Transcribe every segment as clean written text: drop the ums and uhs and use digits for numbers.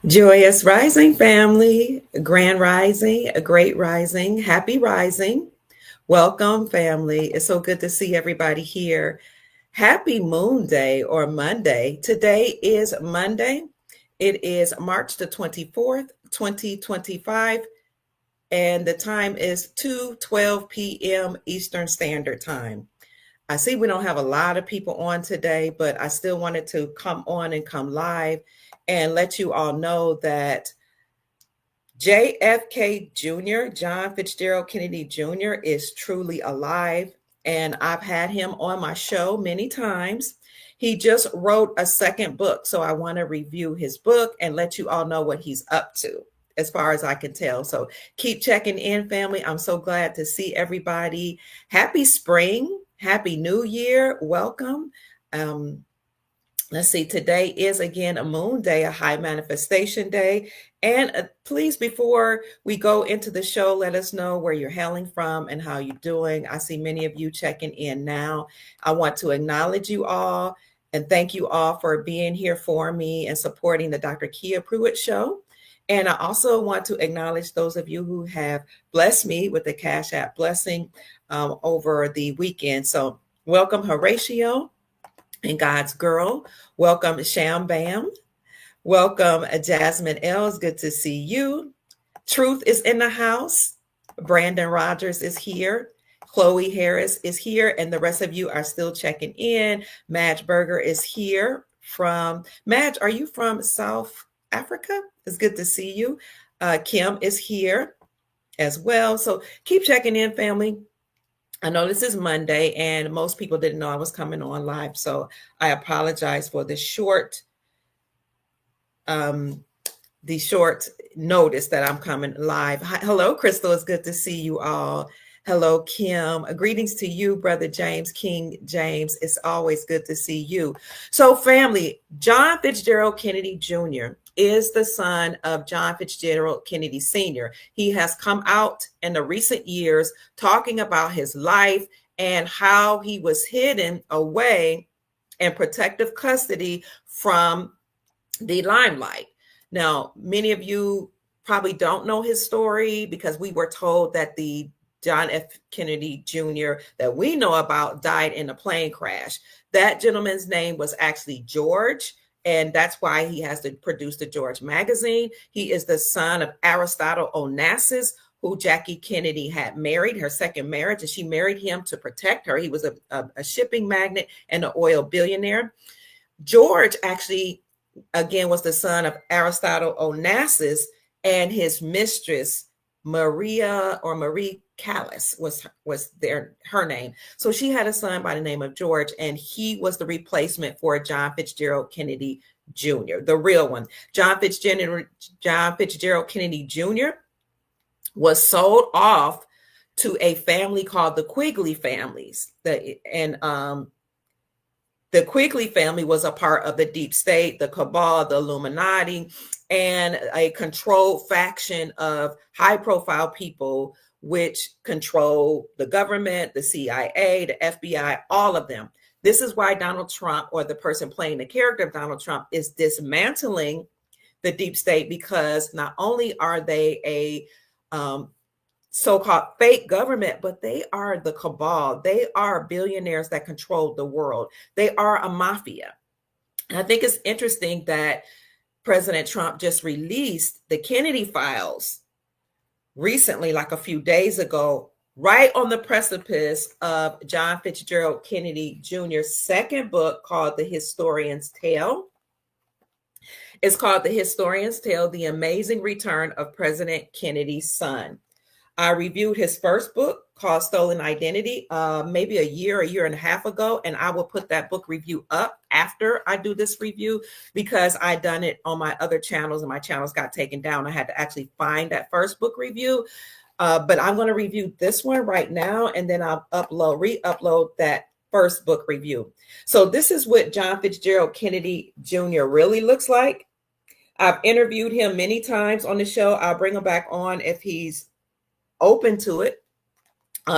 Joyous Rising family, grand rising, a great rising, happy rising. Welcome, family. It's so good to see everybody here. Happy Moon Day or Monday. Today is Monday. It is March the 24th, 2025, and the time is 2:12 p.m. Eastern Standard Time. I see we don't have a lot of people on today, but I still wanted to come on and come live and let you all know that JFK Jr., John Fitzgerald Kennedy Jr., is truly alive, and I've had him on my show many times. He just wrote a second book, so I want to review his book and let you all know what he's up to, as far as I can tell. So keep checking in, family. I'm so glad to see everybody. Happy spring, happy new year, welcome. Um, Let's see, today is again a moon day, a high manifestation day. And please, before we go into the show, let us know where you're hailing from and how you're doing. I see many of you checking in now. I want to acknowledge you all and thank you all for being here for me and supporting the Dr. Kia Pruitt show. And I also want to acknowledge those of you who have blessed me with the Cash App blessing over the weekend. So welcome, Horatio and God's Girl. Welcome, Sham Bam. Welcome, Jasmine Els. Good to see you. Truth is in the house. Brandon Rogers is here. Chloe Harris is here. And the rest of you are still checking in. Madge Berger is here from Madge. Are you from South Africa? It's good to see you. Kim is here as well. So keep checking in, family. I know this is Monday and most people didn't know I was coming on live. So I apologize for the short notice that I'm coming live. Hi, hello, Crystal. It's good to see you all. Hello, Kim. Greetings to you, Brother James, King James. It's always good to see you. So, family, John Fitzgerald Kennedy Jr. is the son of John Fitzgerald Kennedy Sr. He has come out in the recent years talking about his life and how he was hidden away in protective custody from the limelight. Now, many of you probably don't know his story because we were told that the John F. Kennedy Jr. that we know about died in a plane crash. That gentleman's name was actually George, and that's why he has to produce the George magazine. He is the son of Aristotle Onassis, who Jackie Kennedy had married, her second marriage, and she married him to protect her. He was a shipping magnate and an oil billionaire. George actually, again, was the son of Aristotle Onassis, and his mistress, Marie Callis was her name. So she had a son by the name of George, and he was the replacement for John Fitzgerald Kennedy Jr., the real one. John Fitzgerald Kennedy Jr. was sold off to a family called the Quigley families. The Quigley family was a part of the deep state, the cabal, the Illuminati, and a controlled faction of high-profile people which control the government, the CIA, the FBI, all of them. This is why Donald Trump, or the person playing the character of Donald Trump, is dismantling the deep state, because not only are they a so-called fake government, but they are the cabal. They are billionaires that control the world. They are a mafia. And I think it's interesting that President Trump just released the Kennedy files recently, like a few days ago, right on the precipice of John Fitzgerald Kennedy Jr.'s second book called The Historian's Tale. It's called The Historian's Tale, The Amazing Return of President Kennedy's Son. I reviewed his first book called Stolen Identity maybe a year and a half ago, and I will put that book review up after I do this review, because I done it on my other channels and my channels got taken down. I had to actually find that first book review, but I'm going to review this one right now, and then I'll re-upload that first book review. So this is what John Fitzgerald Kennedy Jr. really looks like. I've interviewed him many times on the show. I'll bring him back on if he's open to it,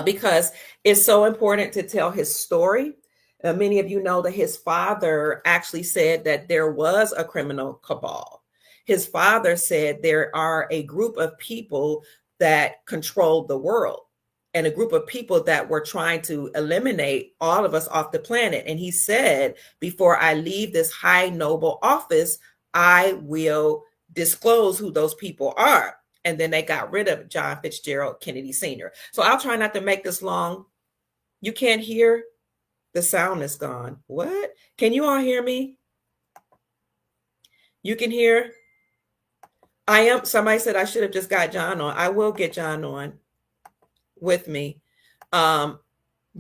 because it's so important to tell his story. Many of you know that his father actually said that there was a criminal cabal, his father said there are a group of people that controlled the world, and a group of people that were trying to eliminate all of us off the planet. And he said, before I leave this high noble office, I will disclose who those people are. And then they got rid of John Fitzgerald Kennedy Sr. So I'll try not to make this long. You can't hear? The sound is gone. What? Can you all hear me? You can hear? Somebody said I should have just got John on. I will get John on with me. But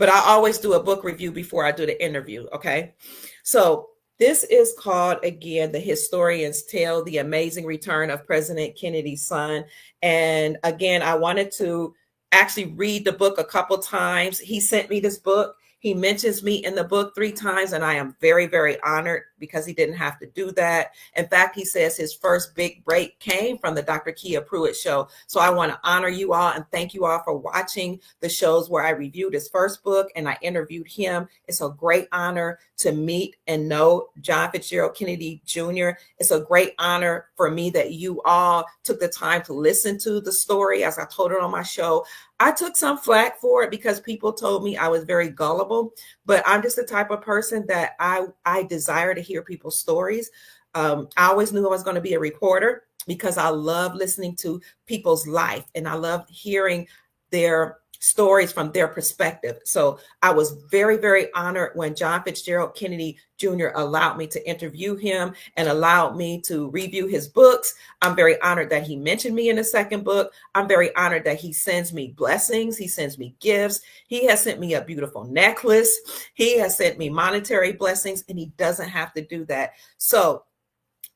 I always do a book review before I do the interview. Okay. So this is called, again, The Historian's Tale, The Amazing Return of President Kennedy's Son. And again, I wanted to actually read the book a couple times. He sent me this book. He mentions me in the book 3 times, and I am very, very honored because he didn't have to do that. In fact, he says his first big break came from the Dr. Kia Pruitt show. So I want to honor you all and thank you all for watching the shows where I reviewed his first book and I interviewed him. It's a great honor to meet and know John Fitzgerald Kennedy Jr. It's a great honor for me that you all took the time to listen to the story as I told it on my show. I took some flack for it because people told me I was very gullible, but I'm just the type of person that I desire to hear people's stories. I always knew I was going to be a reporter because I love listening to people's life and I love hearing their stories from their perspective. So I was very, very honored when John Fitzgerald Kennedy Jr. allowed me to interview him and allowed me to review his books. I'm very honored that he mentioned me in the second book. I'm very honored that he sends me blessings. He sends me gifts. He has sent me a beautiful necklace. He has sent me monetary blessings, and he doesn't have to do that. So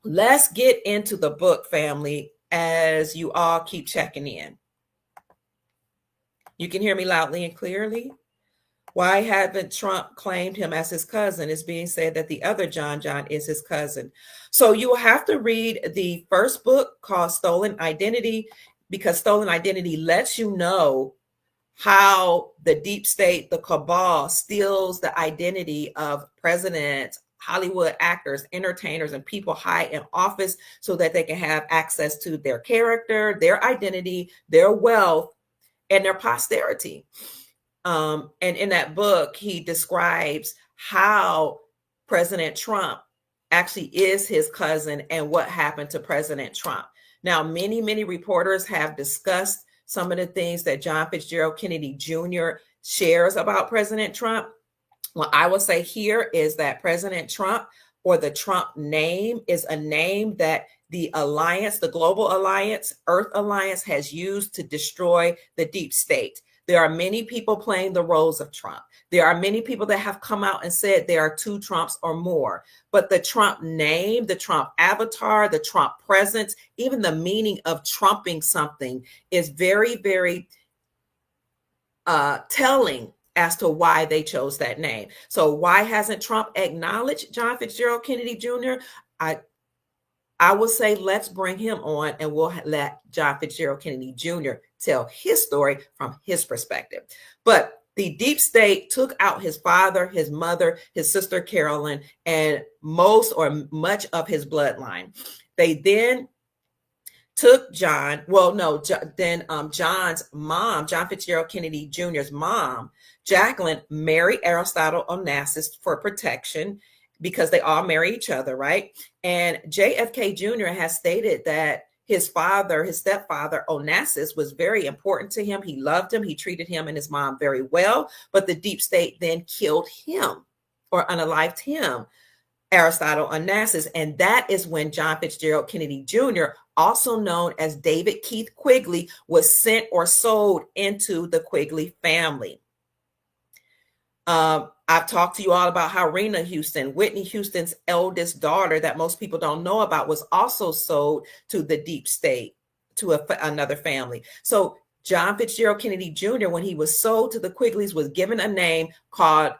let's get into the book, family, as you all keep checking in. You can hear me loudly and clearly. Why haven't Trump claimed him as his cousin? It's being said that the other John is his cousin. So you will have to read the first book called Stolen Identity, because Stolen Identity lets you know how the deep state, the cabal, steals the identity of presidents, Hollywood actors, entertainers, and people high in office so that they can have access to their character, their identity, their wealth, and their posterity. And in that book, he describes how President Trump actually is his cousin and what happened to President Trump. Now, many, many reporters have discussed some of the things that John Fitzgerald Kennedy Jr. shares about President Trump. What I will say here is that President Trump, or the Trump name, is a name that the alliance, the global alliance, Earth Alliance, has used to destroy the deep state. There are many people playing the roles of Trump. There are many people that have come out and said there are 2 Trumps or more. But the Trump name, the Trump avatar, the Trump presence, even the meaning of trumping something is very, very telling as to why they chose that name. So why hasn't Trump acknowledged John Fitzgerald Kennedy Jr.? I will say, let's bring him on and we'll let John Fitzgerald Kennedy Jr. tell his story from his perspective. But the deep state took out his father, his mother, his sister Carolyn, and most or much of his bloodline. They then took John, John's mom, John Fitzgerald Kennedy Jr.'s mom, Jacqueline, married Aristotle Onassis for protection, because they all marry each other, right? And JFK Jr. has stated that his father, his stepfather, Onassis, was very important to him. He loved him. He treated him and his mom very well. But the deep state then killed him or unalived him, Aristotle Onassis. And that is when John Fitzgerald Kennedy Jr., also known as David Keith Quigley, was sent or sold into the Quigley family. I've talked to you all about how Rena Houston, Whitney Houston's eldest daughter that most people don't know about, was also sold to the deep state, to another family. So John Fitzgerald Kennedy Jr., when he was sold to the Quigleys, was given a name called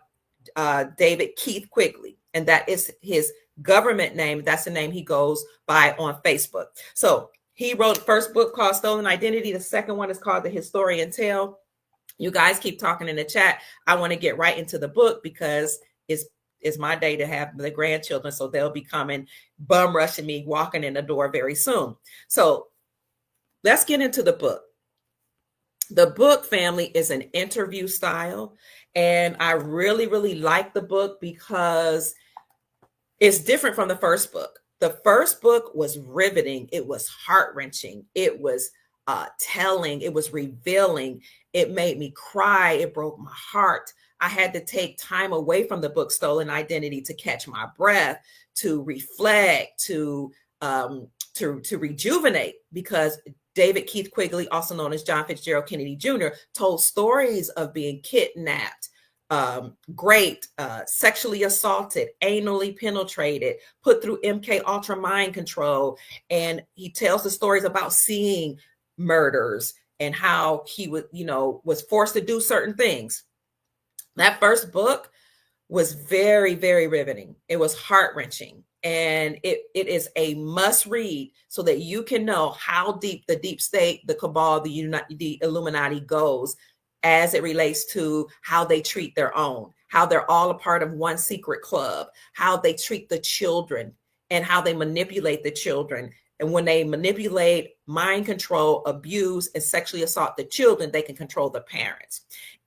David Keith Quigley. And that is his government name. That's the name he goes by on Facebook. So he wrote the first book called Stolen Identity. The second one is called The Historian Tale. You guys keep talking in the chat. I want to get right into the book because it's is my day to have the grandchildren. So they'll be coming, bum rushing me, walking in the door very soon. So let's get into the book. The book, family, is an interview style. And I really, really like the book because it's different from the first book. The first book was riveting. It was heart-wrenching. It was telling. It was revealing. It made me cry. It broke my heart. I had to take time away from the book Stolen Identity to catch my breath, to reflect, to rejuvenate, because David Keith Quigley, also known as John Fitzgerald Kennedy Jr., told stories of being kidnapped, raped, sexually assaulted, anally penetrated, put through MK Ultra mind control. And he tells the stories about seeing murders and how he was forced to do certain things. That first book was very, very riveting. It was heart-wrenching. And it is a must read so that you can know how deep the deep state, the cabal, the Illuminati goes as it relates to how they treat their own, how they're all a part of one secret club, how they treat the children, and how they manipulate the children. And when they manipulate, mind control, abuse, and sexually assault the children, they can control the parents.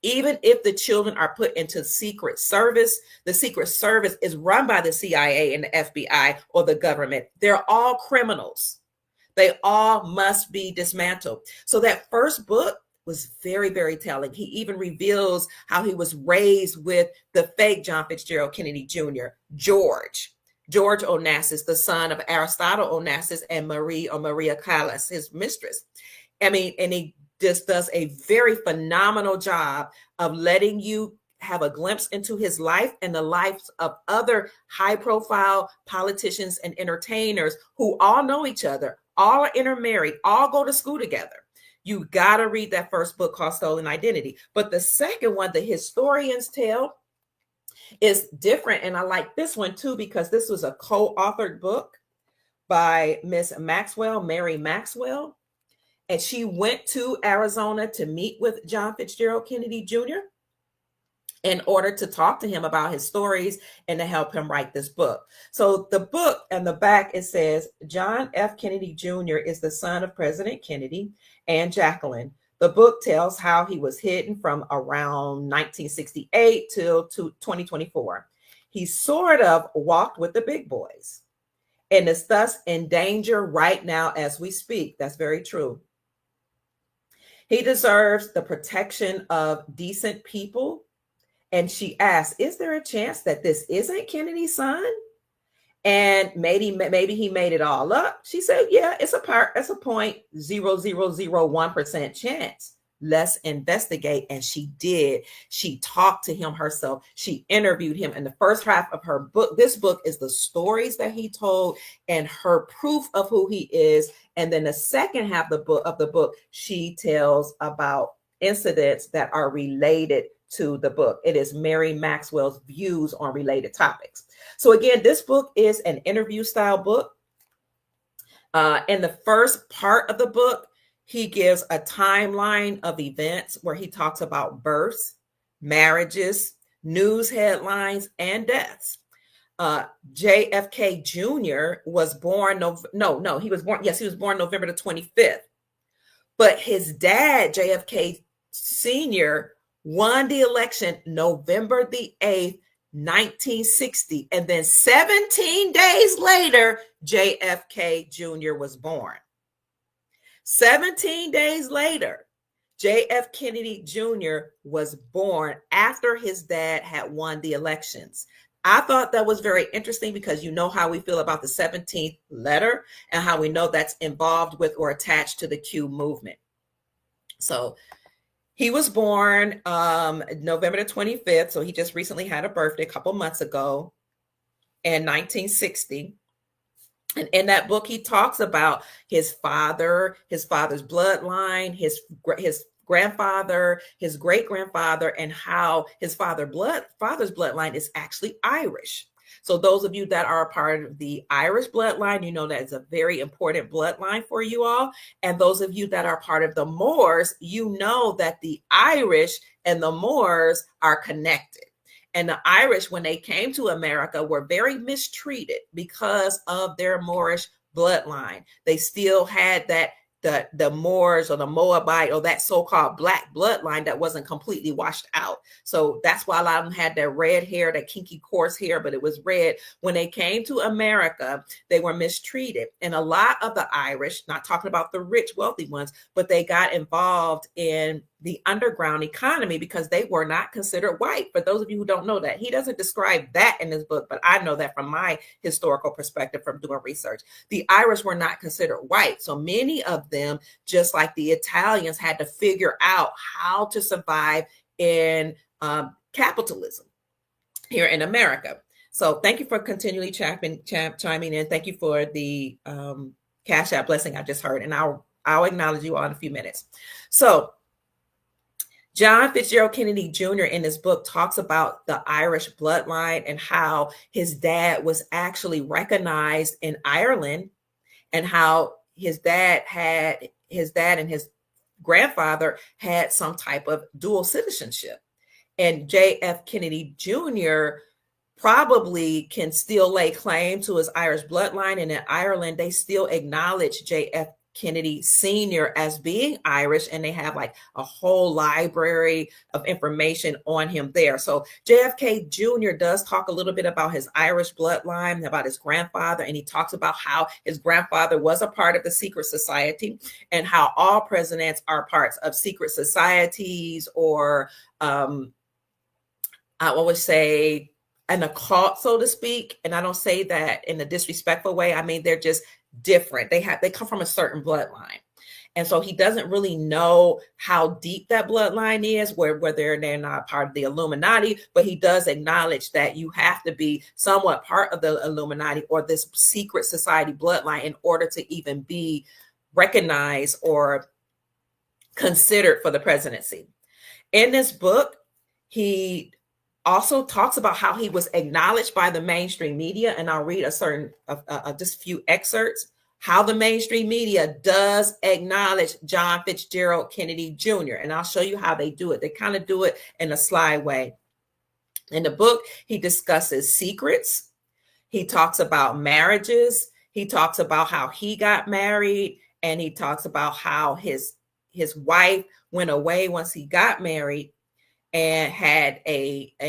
Even if the children are put into secret service, the secret service is run by the CIA and the FBI or the government. They're all criminals. They all must be dismantled. So that first book was very, very telling. He even reveals how he was raised with the fake John Fitzgerald Kennedy Jr., George Onassis, the son of Aristotle Onassis and Maria Callas, his mistress. And he just does a very phenomenal job of letting you have a glimpse into his life and the lives of other high-profile politicians and entertainers who all know each other, all are intermarried, all go to school together. You got to read that first book called Stolen Identity. But the second one, The Historian's Tale, is different. And I like this one too, because this was a co-authored book by Miss Maxwell, Mary Maxwell. And she went to Arizona to meet with John Fitzgerald Kennedy Jr. in order to talk to him about his stories and to help him write this book. So the book, on the back, it says, John F. Kennedy Jr. is the son of President Kennedy and Jacqueline. The book tells how he was hidden from around 1968 till 2024. He sort of walked with the big boys and is thus in danger right now as we speak. That's very true. He deserves the protection of decent people. And she asked, is there a chance that this isn't Kennedy's son? And maybe he made it all up. She said, yeah, it's a 0.0001% chance. Let's investigate. And she did. She talked to him herself. She interviewed him. And the first half of her book, this book is the stories that he told and her proof of who he is. And then the second half of the book, she tells about incidents that are related to the book. It is Mary Maxwell's views on related topics. So again, this book is an interview style book. In the first part of the book, he gives a timeline of events where he talks about births, marriages, news headlines, and deaths. JFK Jr. was born, he was born November the 25th. But his dad, JFK Sr., won the election November the 8th, 1960. And then 17 days later, JFK Jr. was born. 17 days later, JF Kennedy Jr. was born after his dad had won the elections. I thought that was very interesting because you know how we feel about the 17th letter and how we know that's involved with or attached to the Q movement. So he was born November the 25th. So he just recently had a birthday a couple months ago in 1960. And in that book, he talks about his father's bloodline, his grandfather, his great-grandfather, and how his father's bloodline is actually Irish. So those of you that are a part of the Irish bloodline, you know that is a very important bloodline for you all. And those of you that are part of the Moors, you know that the Irish and the Moors are connected. And the Irish, when they came to America, were very mistreated because of their Moorish bloodline. They still had that the Moors or the Moabite or that so-called black bloodline that wasn't completely washed out. So that's why a lot of them had their red hair, that kinky coarse hair, but it was red. When they came to America, they were mistreated. And a lot of the Irish, not talking about the rich, wealthy ones, but they got involved in the underground economy because they were not considered white. For those of you who don't know that, he doesn't describe that in his book, but I know that from my historical perspective from doing research. The Irish were not considered white. So many of them, just like the Italians, had to figure out how to survive in capitalism here in America. So thank you for continually chiming in. Thank you for the Cash App blessing I just heard, and I'll acknowledge you all in a few minutes. So John Fitzgerald Kennedy Jr. in his book talks about the Irish bloodline and how his dad was actually recognized in Ireland, and how his dad and his grandfather had some type of dual citizenship. And JF Kennedy Jr. probably can still lay claim to his Irish bloodline. And in Ireland, they still acknowledge JF Kennedy Sr. as being Irish, and they have like a whole library of information on him there. So JFK Jr. does talk a little bit about his Irish bloodline, about his grandfather, and he talks about how his grandfather was a part of the secret society, and how all presidents are parts of secret societies, or I always say an occult, so to speak. And I don't say that in a disrespectful way. I mean, they're just different. They come from a certain bloodline. And so he doesn't really know how deep that bloodline is, whether they're not part of the Illuminati, but he does acknowledge that you have to be somewhat part of the Illuminati or this secret society bloodline in order to even be recognized or considered for the presidency. In this book, he also talks about how he was acknowledged by the mainstream media. And I'll read just a few excerpts, how the mainstream media does acknowledge John Fitzgerald Kennedy Jr. And I'll show you how they do it. They kind of do it in a sly way. In the book, he discusses secrets. He talks about marriages. He talks about how he got married. And he talks about how his wife went away once he got married, and had a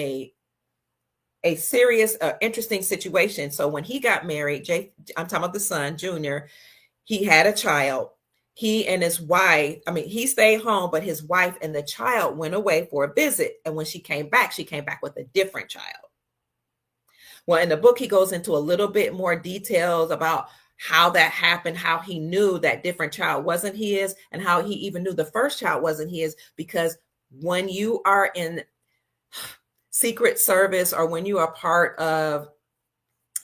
serious, interesting situation. So when he got married, I'm talking about the son, Junior, he had a child. He and his wife, he stayed home, but his wife and the child went away for a visit. And when she came back with a different child. Well, in the book, he goes into a little bit more details about how that happened, how he knew that different child wasn't his, and how he even knew the first child wasn't his, because when you are in secret service, or when you are part of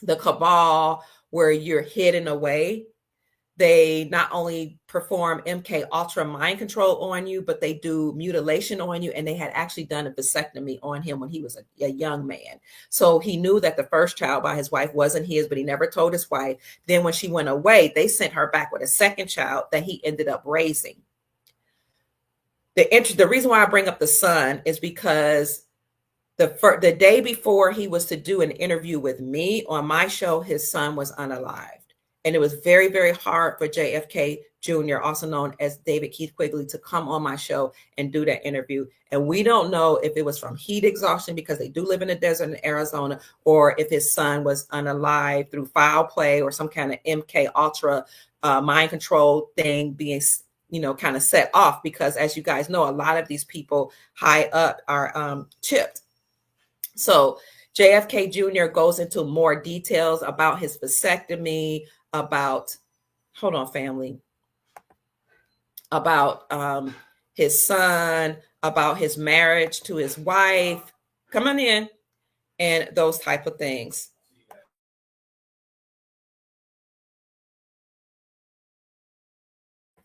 the cabal where you're hidden away, they not only perform MK Ultra mind control on you, but they do mutilation on you. And they had actually done a vasectomy on him when he was a young man. So he knew that the first child by his wife wasn't his, but he never told his wife. Then when she went away, they sent her back with a second child that he ended up raising. The reason why I bring up the son is because the day before he was to do an interview with me on my show, his son was unalived. And it was very, very hard for JFK Jr., also known as David Keith Quigley, to come on my show and do that interview. And we don't know if it was from heat exhaustion, because they do live in the desert in Arizona, or if his son was unalived through foul play or some kind of MK Ultra mind control thing being kind of set off, because as you guys know, a lot of these people high up are chipped. So JFK Jr. goes into more details about his vasectomy, about his son, about his marriage to his wife, come on in, and those type of things.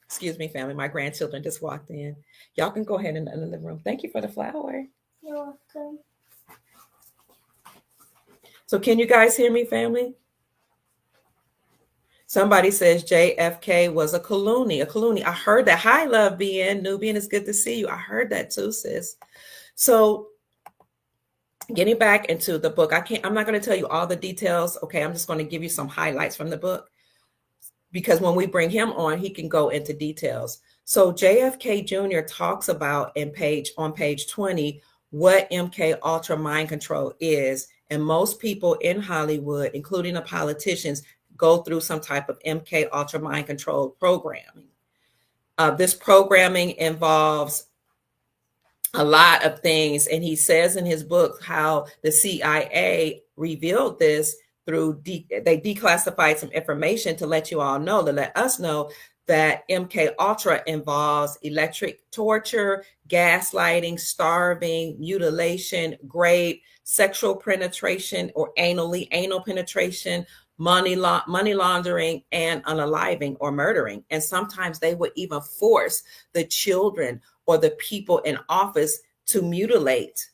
Excuse me, family. My grandchildren just walked in. Y'all can go ahead in the living room. Thank you for the flower. You're welcome. So can you guys hear me, family? Somebody says JFK was a Clooney. I heard that. Hi, Love BN. Nubian, it's good to see you. I heard that too, sis. So getting back into the book, I'm not going to tell you all the details. Okay. I'm just going to give you some highlights from the book, because when we bring him on, he can go into details. So JFK Jr. talks about on page 20 what MK Ultra mind control is. And most people in Hollywood, including the politicians, go through some type of MK Ultra mind control programming. This programming involves a lot of things. And he says in his book how the CIA revealed this through, they declassified some information to let you all know, to let us know that MK Ultra involves electric torture, gaslighting, starving, mutilation, rape, sexual penetration or anal penetration, money laundering, and unaliving or murdering. And sometimes they would even force the children or the people in office to mutilate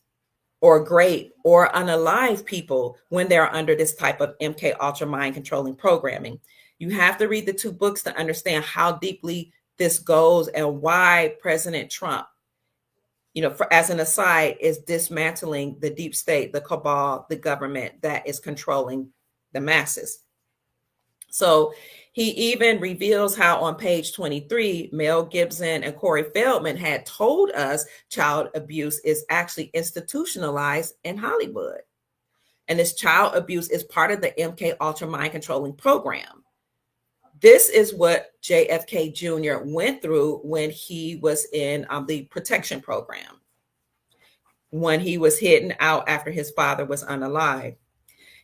or grape or unalive people when they're under this type of MK Ultra mind controlling programming. You have to read the two books to understand how deeply this goes and why President Trump, as an aside, is dismantling the deep state, the cabal, the government that is controlling the masses. So he even reveals how on page 23, Mel Gibson and Corey Feldman had told us child abuse is actually institutionalized in Hollywood. And this child abuse is part of the MK Ultra mind controlling program. This is what JFK Jr. went through when he was in the protection program, when he was hidden out after his father was unalive.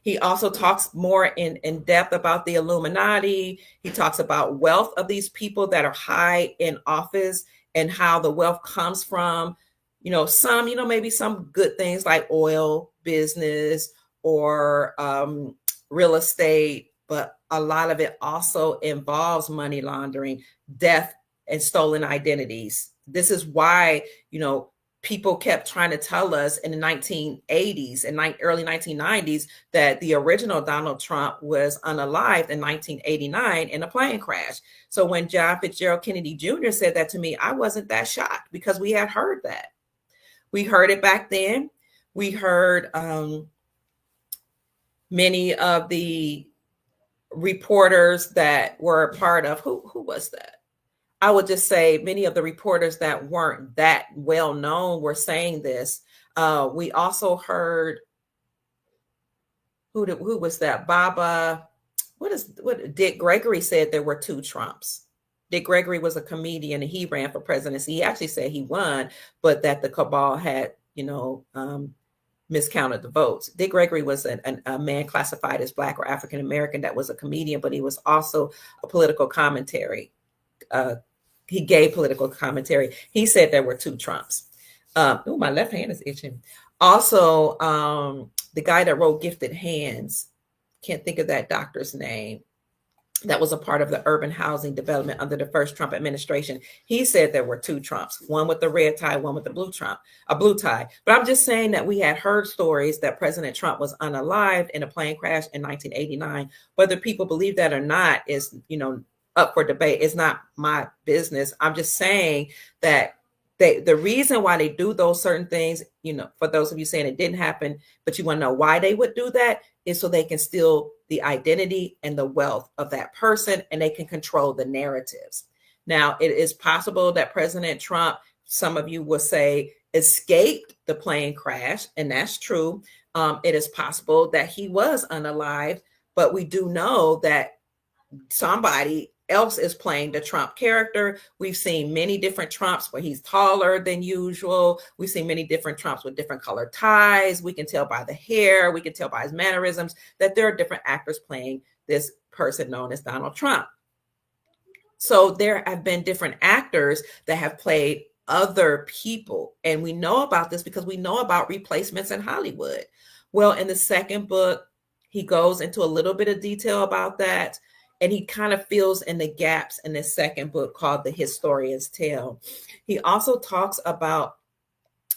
He also talks more in depth about the Illuminati. He talks about wealth of these people that are high in office and how the wealth comes from, maybe some good things like oil business or real estate, but a lot of it also involves money laundering, death, and stolen identities. This is why, people kept trying to tell us in the 1980s and early 1990s that the original Donald Trump was unalived in 1989 in a plane crash. So when John Fitzgerald Kennedy Jr. said that to me, I wasn't that shocked because we had heard that. We heard it back then. We heard many of the reporters that were a part of, who was that? I would just say many of the reporters that weren't that well known were saying this. We also heard, who was that? What Dick Gregory said there were two Trumps. Dick Gregory was a comedian and he ran for presidency. He actually said he won, but that the cabal had, miscounted the votes. Dick Gregory was a man classified as Black or African American that was a comedian, but he was also a political commentary. He gave political commentary. He said there were two Trumps. My left hand is itching. Also, the guy that wrote Gifted Hands, can't think of that doctor's name, that was a part of the urban housing development under the first Trump administration. He said there were two Trumps, one with the red tie, one with the blue tie. But I'm just saying that we had heard stories that President Trump was unalived in a plane crash in 1989. Whether people believe that or not is, up for debate. It's not my business. I'm just saying that the reason why they do those certain things, for those of you saying it didn't happen, but you want to know why they would do that, is so they can steal the identity and the wealth of that person, and they can control the narratives. Now, it is possible that President Trump, some of you will say, escaped the plane crash, and that's true. It is possible that he was unalived, but we do know that somebody else is playing the Trump character. We've seen many different Trumps where he's taller than usual. We've seen many different Trumps with different colored ties. We can tell by the hair. We can tell by his mannerisms that there are different actors playing this person known as Donald Trump. So there have been different actors that have played other people. And we know about this because we know about replacements in Hollywood. Well, in the second book, he goes into a little bit of detail about that. And he kind of fills in the gaps in this second book called The Historian's Tale. He also talks about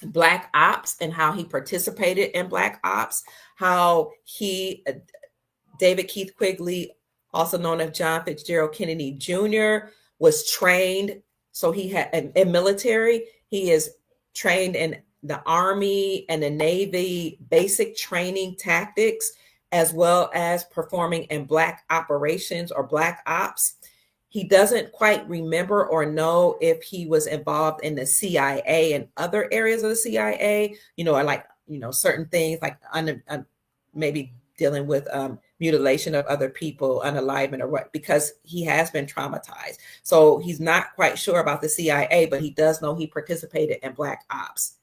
Black Ops and how he participated in Black Ops, how David Keith Quigley, also known as John Fitzgerald Kennedy Jr., was trained. So he had in military, he is trained in the Army and the Navy basic training tactics, as well as performing in Black operations or Black ops. He doesn't quite remember or know if he was involved in the CIA and other areas of the CIA, or like, certain things like maybe dealing with mutilation of other people, unalivement or what, because he has been traumatized. So he's not quite sure about the CIA, but he does know he participated in Black ops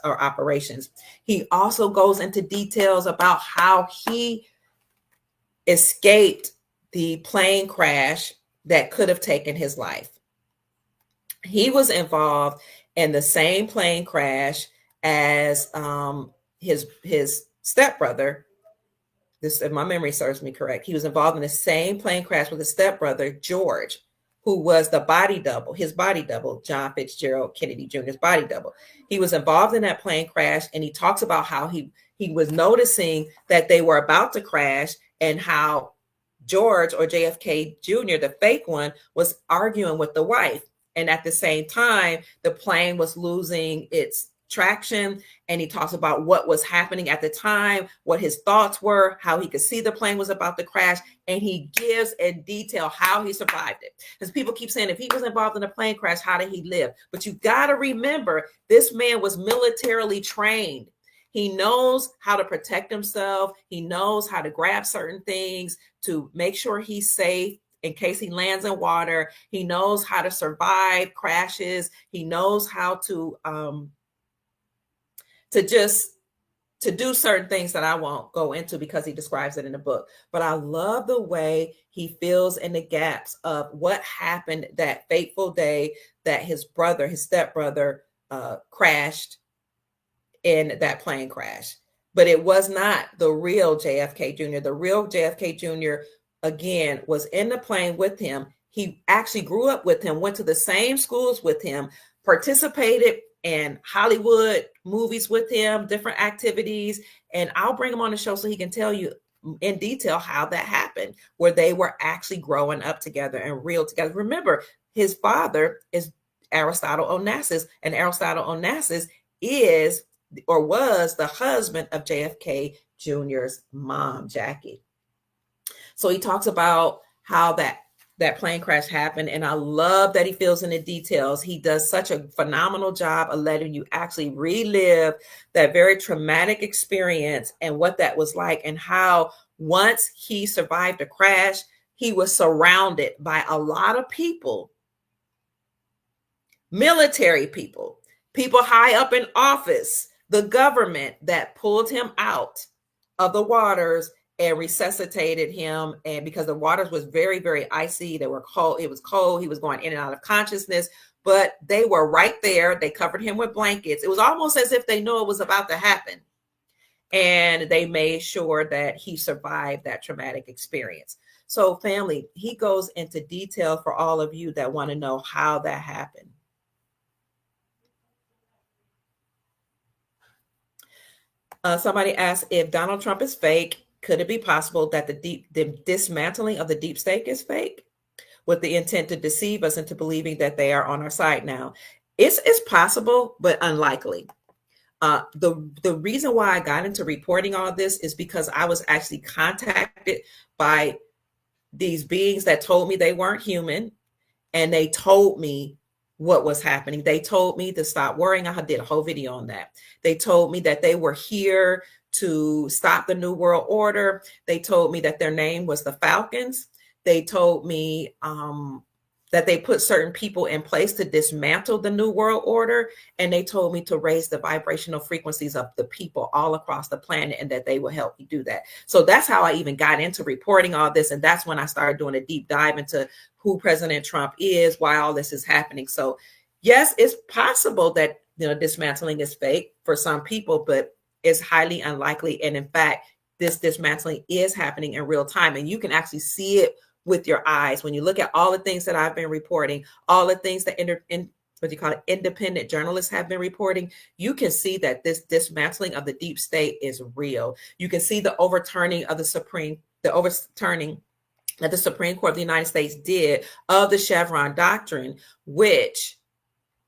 or operations. He also goes into details about how he escaped the plane crash that could have taken his life. He was involved in the same plane crash as his stepbrother. This, if my memory serves me correct, he was involved in the same plane crash with his stepbrother, George, who was his body double, John Fitzgerald Kennedy Jr.'s body double. He was involved in that plane crash, and he talks about how he was noticing that they were about to crash and how George, or JFK Jr., the fake one, was arguing with the wife. And at the same time, the plane was losing its traction. And he talks about what was happening at the time, what his thoughts were, how he could see the plane was about to crash. And he gives in detail how he survived it. Because people keep saying, if he was involved in a plane crash, how did he live? But you got to remember, this man was militarily trained. He knows how to protect himself. He knows how to grab certain things to make sure he's safe in case he lands in water. He knows how to survive crashes. He knows how to do certain things that I won't go into because he describes it in the book. But I love the way he fills in the gaps of what happened that fateful day that his stepbrother, crashed in that plane crash. But it was not the real JFK Jr. The real JFK Jr., again, was in the plane with him. He actually grew up with him, went to the same schools with him, participated in Hollywood movies with him, different activities. And I'll bring him on the show so he can tell you in detail how that happened, where they were actually growing up together and real together. Remember, his father is Aristotle Onassis, and Aristotle Onassis is or was the husband of JFK Jr.'s mom, Jackie. So he talks about how that plane crash happened. And I love that he fills in the details. He does such a phenomenal job of letting you actually relive that very traumatic experience and what that was like, and how once he survived the crash, he was surrounded by a lot of people, military people high up in office, the government, that pulled him out of the waters and resuscitated him. And because the waters was very, very icy, they were cold. It was cold. He was going in and out of consciousness, but they were right there. They covered him with blankets. It was almost as if they knew it was about to happen. And they made sure that he survived that traumatic experience. So family, he goes into detail for all of you that want to know how that happened. Somebody asked, if Donald Trump is fake, could it be possible that the dismantling of the deep state is fake with the intent to deceive us into believing that they are on our side now? It's possible, but unlikely. The reason why I got into reporting all this is because I was actually contacted by these beings that told me they weren't human, and they told me what was happening. They told me to stop worrying. I did a whole video on that. They told me that they were here to stop the New World Order. They told me that their name was the Falcons. They told me that they put certain people in place to dismantle the New World Order. And they told me to raise the vibrational frequencies of the people all across the planet, and that they will help me do that. So that's how I even got into reporting all this. And that's when I started doing a deep dive into who President Trump is, why all this is happening. So yes, it's possible that dismantling is fake for some people, but it's highly unlikely. And in fact, this dismantling is happening in real time. And you can actually see it with your eyes when you look at all the things that I've been reporting, all the things that independent journalists have been reporting. You can see that this dismantling of the deep state is real. You can see the overturning that the Supreme Court of the United States did of the Chevron doctrine, which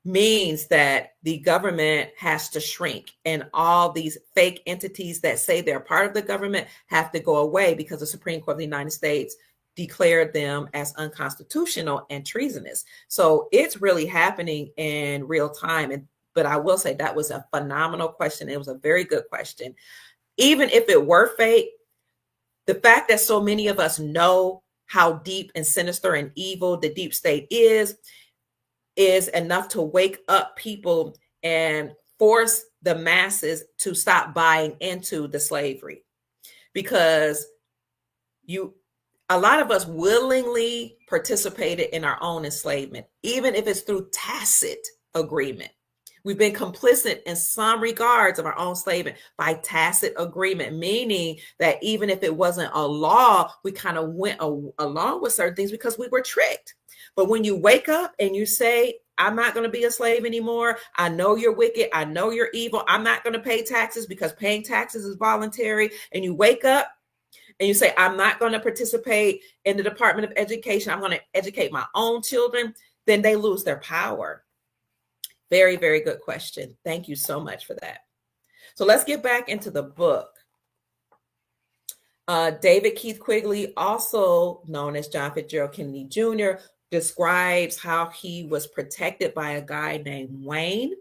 means that the government has to shrink, and all these fake entities that say they're part of the government have to go away because the Supreme Court of the United States declared them as unconstitutional and treasonous. So it's really happening in real time. But I will say that was a phenomenal question. It was a very good question. Even if it were fake, the fact that so many of us know how deep and sinister and evil the deep state is enough to wake up people and force the masses to stop buying into the slavery. Because a lot of us willingly participated in our own enslavement, even if it's through tacit agreement. We've been complicit in some regards of our own enslavement by tacit agreement, meaning that even if it wasn't a law, we kind of went along with certain things because we were tricked. But when you wake up and you say, I'm not going to be a slave anymore. I know you're wicked. I know you're evil. I'm not going to pay taxes because paying taxes is voluntary. And you wake up and you say, I'm not going to participate in the Department of Education. I'm going to educate my own children. Then they lose their power. Very, very good question. Thank you so much for that. So let's get back into the book. David Keith Quigley, also known as John Fitzgerald Kennedy Jr., describes how he was protected by a guy named Wayne.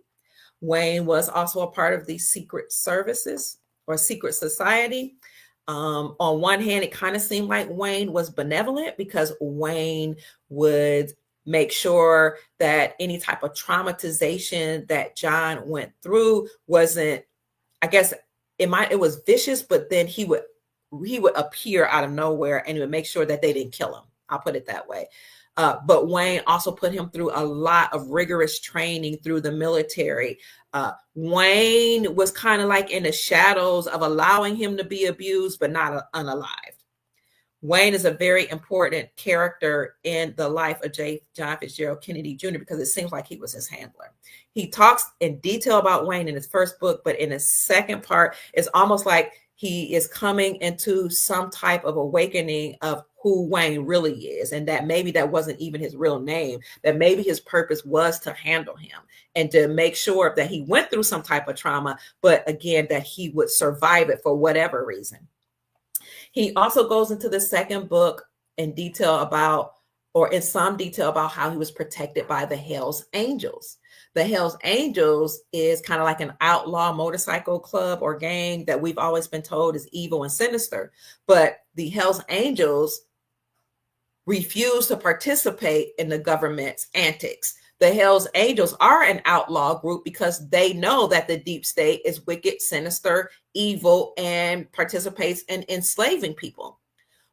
Wayne was also a part of the secret services or secret society. On one hand, it kind of seemed like Wayne was benevolent because Wayne would make sure that any type of traumatization that John went through wasn't, I guess it was vicious, but then he would appear out of nowhere and he would make sure that they didn't kill him. I'll put it that way. But Wayne also put him through a lot of rigorous training through the military. Wayne was kind of like in the shadows of allowing him to be abused, but not unalived. Wayne is a very important character in the life of John Fitzgerald Kennedy Jr. because it seems like he was his handler. He talks in detail about Wayne in his first book, but in his second part, it's almost like he is coming into some type of awakening of who Wayne really is, and that maybe that wasn't even his real name, that maybe his purpose was to handle him and to make sure that he went through some type of trauma, but again, that he would survive it for whatever reason. He also goes into the second book in detail about, or in some detail about, how he was protected by the Hells Angels. The Hells Angels is kind of like an outlaw motorcycle club or gang that we've always been told is evil and sinister. But the Hells Angels refuse to participate in the government's antics. The Hells Angels are an outlaw group because they know that the deep state is wicked, sinister, evil, and participates in enslaving people.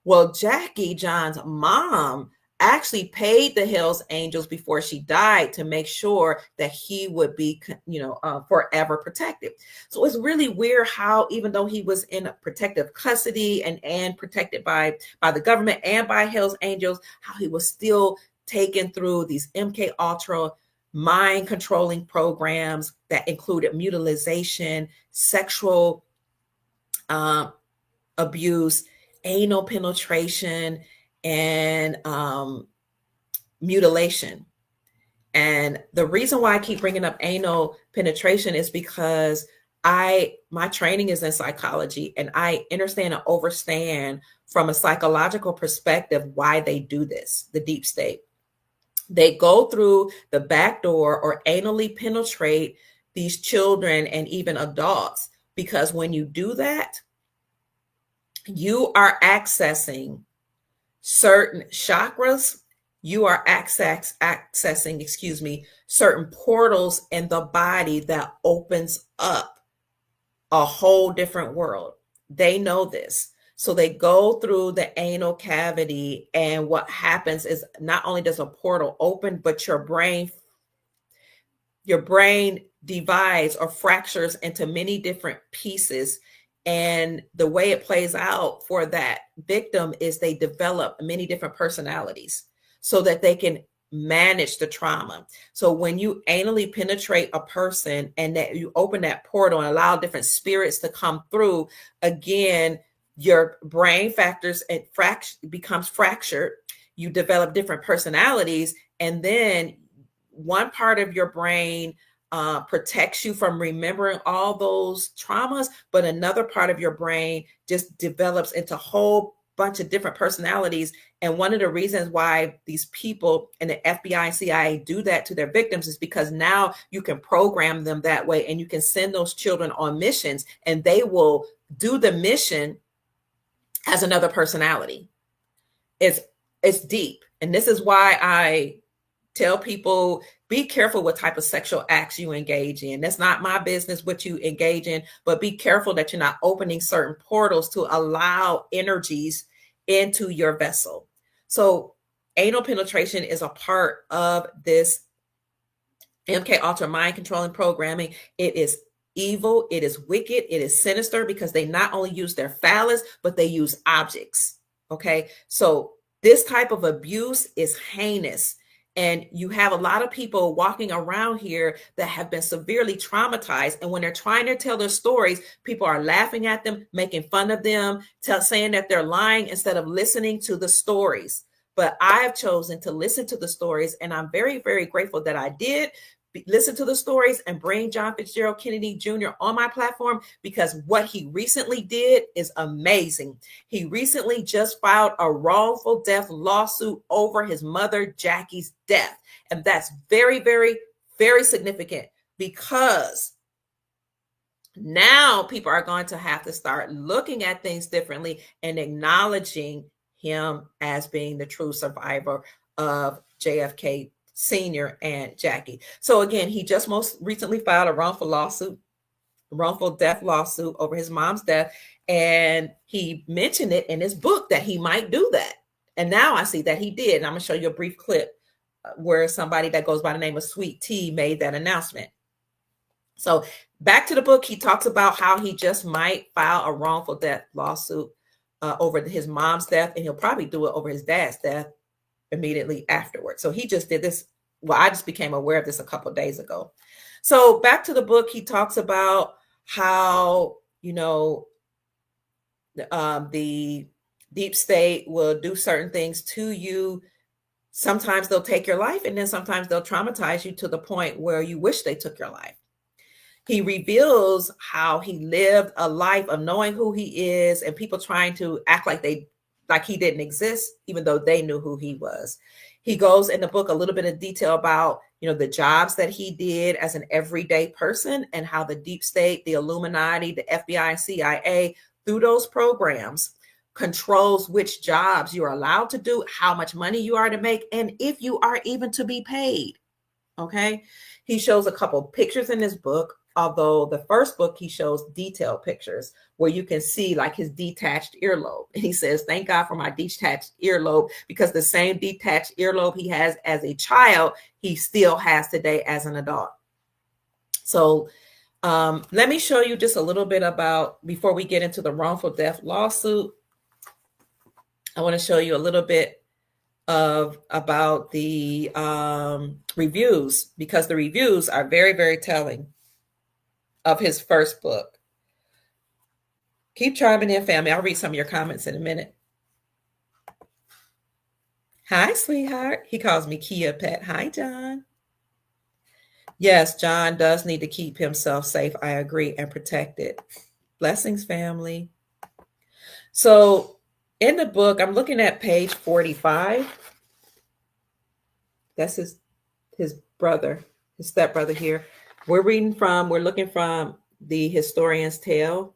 Well, Jackie, John's mom, actually paid the Hells Angels before she died to make sure that he would be, forever protected. So it's really weird how, even though he was in protective custody and protected by the government and by Hells Angels, how he was still taken through these MK Ultra mind controlling programs that included mutilation, sexual abuse, anal penetration, and mutilation. And the reason why I keep bringing up anal penetration is because my training is in psychology, and I understand and understand from a psychological perspective why they do this, the deep state. They go through the back door or anally penetrate these children and even adults, because when you do that, you are accessing certain chakras. You are accessing, certain portals in the body that opens up a whole different world. They know this. So they go through the anal cavity, and what happens is not only does a portal open, but your brain divides or fractures into many different pieces. And the way it plays out for that victim is they develop many different personalities so that they can manage the trauma. So when you anally penetrate a person and that you open that portal and allow different spirits to come through, again, your brain factors and becomes fractured. You develop different personalities, and then one part of your brain protects you from remembering all those traumas, but another part of your brain just develops into a whole bunch of different personalities. And one of the reasons why these people in the FBI and CIA do that to their victims is because now you can program them that way, and you can send those children on missions, and they will do the mission as another personality. It's deep. And this is why I tell people, be careful what type of sexual acts you engage in. That's not my business what you engage in, but be careful that you're not opening certain portals to allow energies into your vessel. So anal penetration is a part of this MK Ultra mind controlling programming. It is evil, it is wicked, it is sinister, because they not only use their phallus, but they use objects. Okay, so this type of abuse is heinous. And you have a lot of people walking around here that have been severely traumatized. And when they're trying to tell their stories, people are laughing at them, making fun of them, saying that they're lying instead of listening to the stories. But I have chosen to listen to the stories, and I'm very, very grateful that I did listen to the stories and bring John Fitzgerald Kennedy Jr. on my platform, because what he recently did is amazing. He recently just filed a wrongful death lawsuit over his mother Jackie's death. And that's very, very, very significant, because now people are going to have to start looking at things differently and acknowledging him as being the true survivor of JFK Sr. and Jackie. So again, he just most recently filed a wrongful death lawsuit over his mom's death. And he mentioned it in his book that he might do that. And now I see that he did. And I'm going to show you a brief clip where somebody that goes by the name of Sweet Tea made that announcement. So back to the book, he talks about how he just might file a wrongful death lawsuit over his mom's death, and he'll probably do it over his dad's death immediately afterwards. So he just did this. Well, I just became aware of this a couple of days ago. So back to the book, he talks about how, the deep state will do certain things to you. Sometimes they'll take your life, and then sometimes they'll traumatize you to the point where you wish they took your life. He reveals how he lived a life of knowing who he is, and people trying to act like he didn't exist, even though they knew who he was. He goes in the book a little bit of detail about, the jobs that he did as an everyday person, and how the deep state, the Illuminati, the FBI, and CIA, through those programs, controls which jobs you're allowed to do, how much money you are to make, and if you are even to be paid. Okay. He shows a couple pictures in this book. Although the first book, he shows detailed pictures where you can see like his detached earlobe. And he says, thank God for my detached earlobe, because the same detached earlobe he has as a child, he still has today as an adult. So let me show you just a little bit about, before we get into the wrongful death lawsuit, I want to show you a little bit about the reviews, because the reviews are very, very telling of his first book. Keep chiming in, family. I'll read some of your comments in a minute. Hi, sweetheart. He calls me Kia Pet. Hi, John. Yes, John does need to keep himself safe. I agree, and protected. Blessings, family. So in the book, I'm looking at page 45. That's his brother, his stepbrother here. We're looking from The Historian's Tale,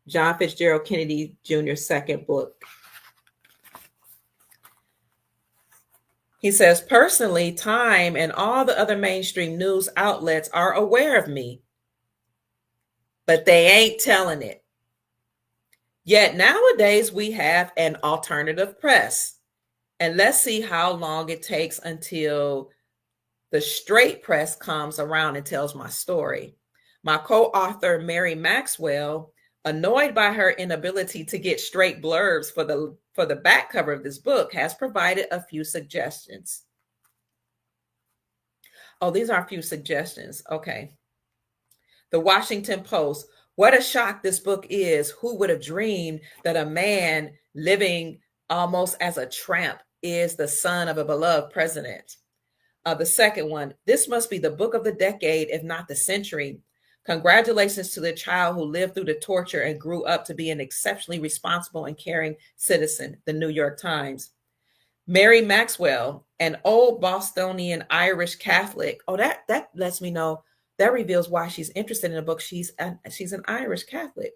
John Fitzgerald Kennedy Jr.'s second book. He says, personally, Time and all the other mainstream news outlets are aware of me, but they ain't telling it. Yet nowadays we have an alternative press. And let's see how long it takes until the straight press comes around and tells my story. My co-author, Mary Maxwell, annoyed by her inability to get straight blurbs for the back cover of this book, has provided a few suggestions. Oh, these are a few suggestions. Okay. The Washington Post. What a shock this book is. Who would have dreamed that a man living almost as a tramp is the son of a beloved president? The second one, this must be the book of the decade, if not the century. Congratulations to the child who lived through the torture and grew up to be an exceptionally responsible and caring citizen. The New York Times. Mary Maxwell, an old Bostonian Irish Catholic. Oh, that lets me know, that reveals why she's interested in the book. She's an Irish Catholic.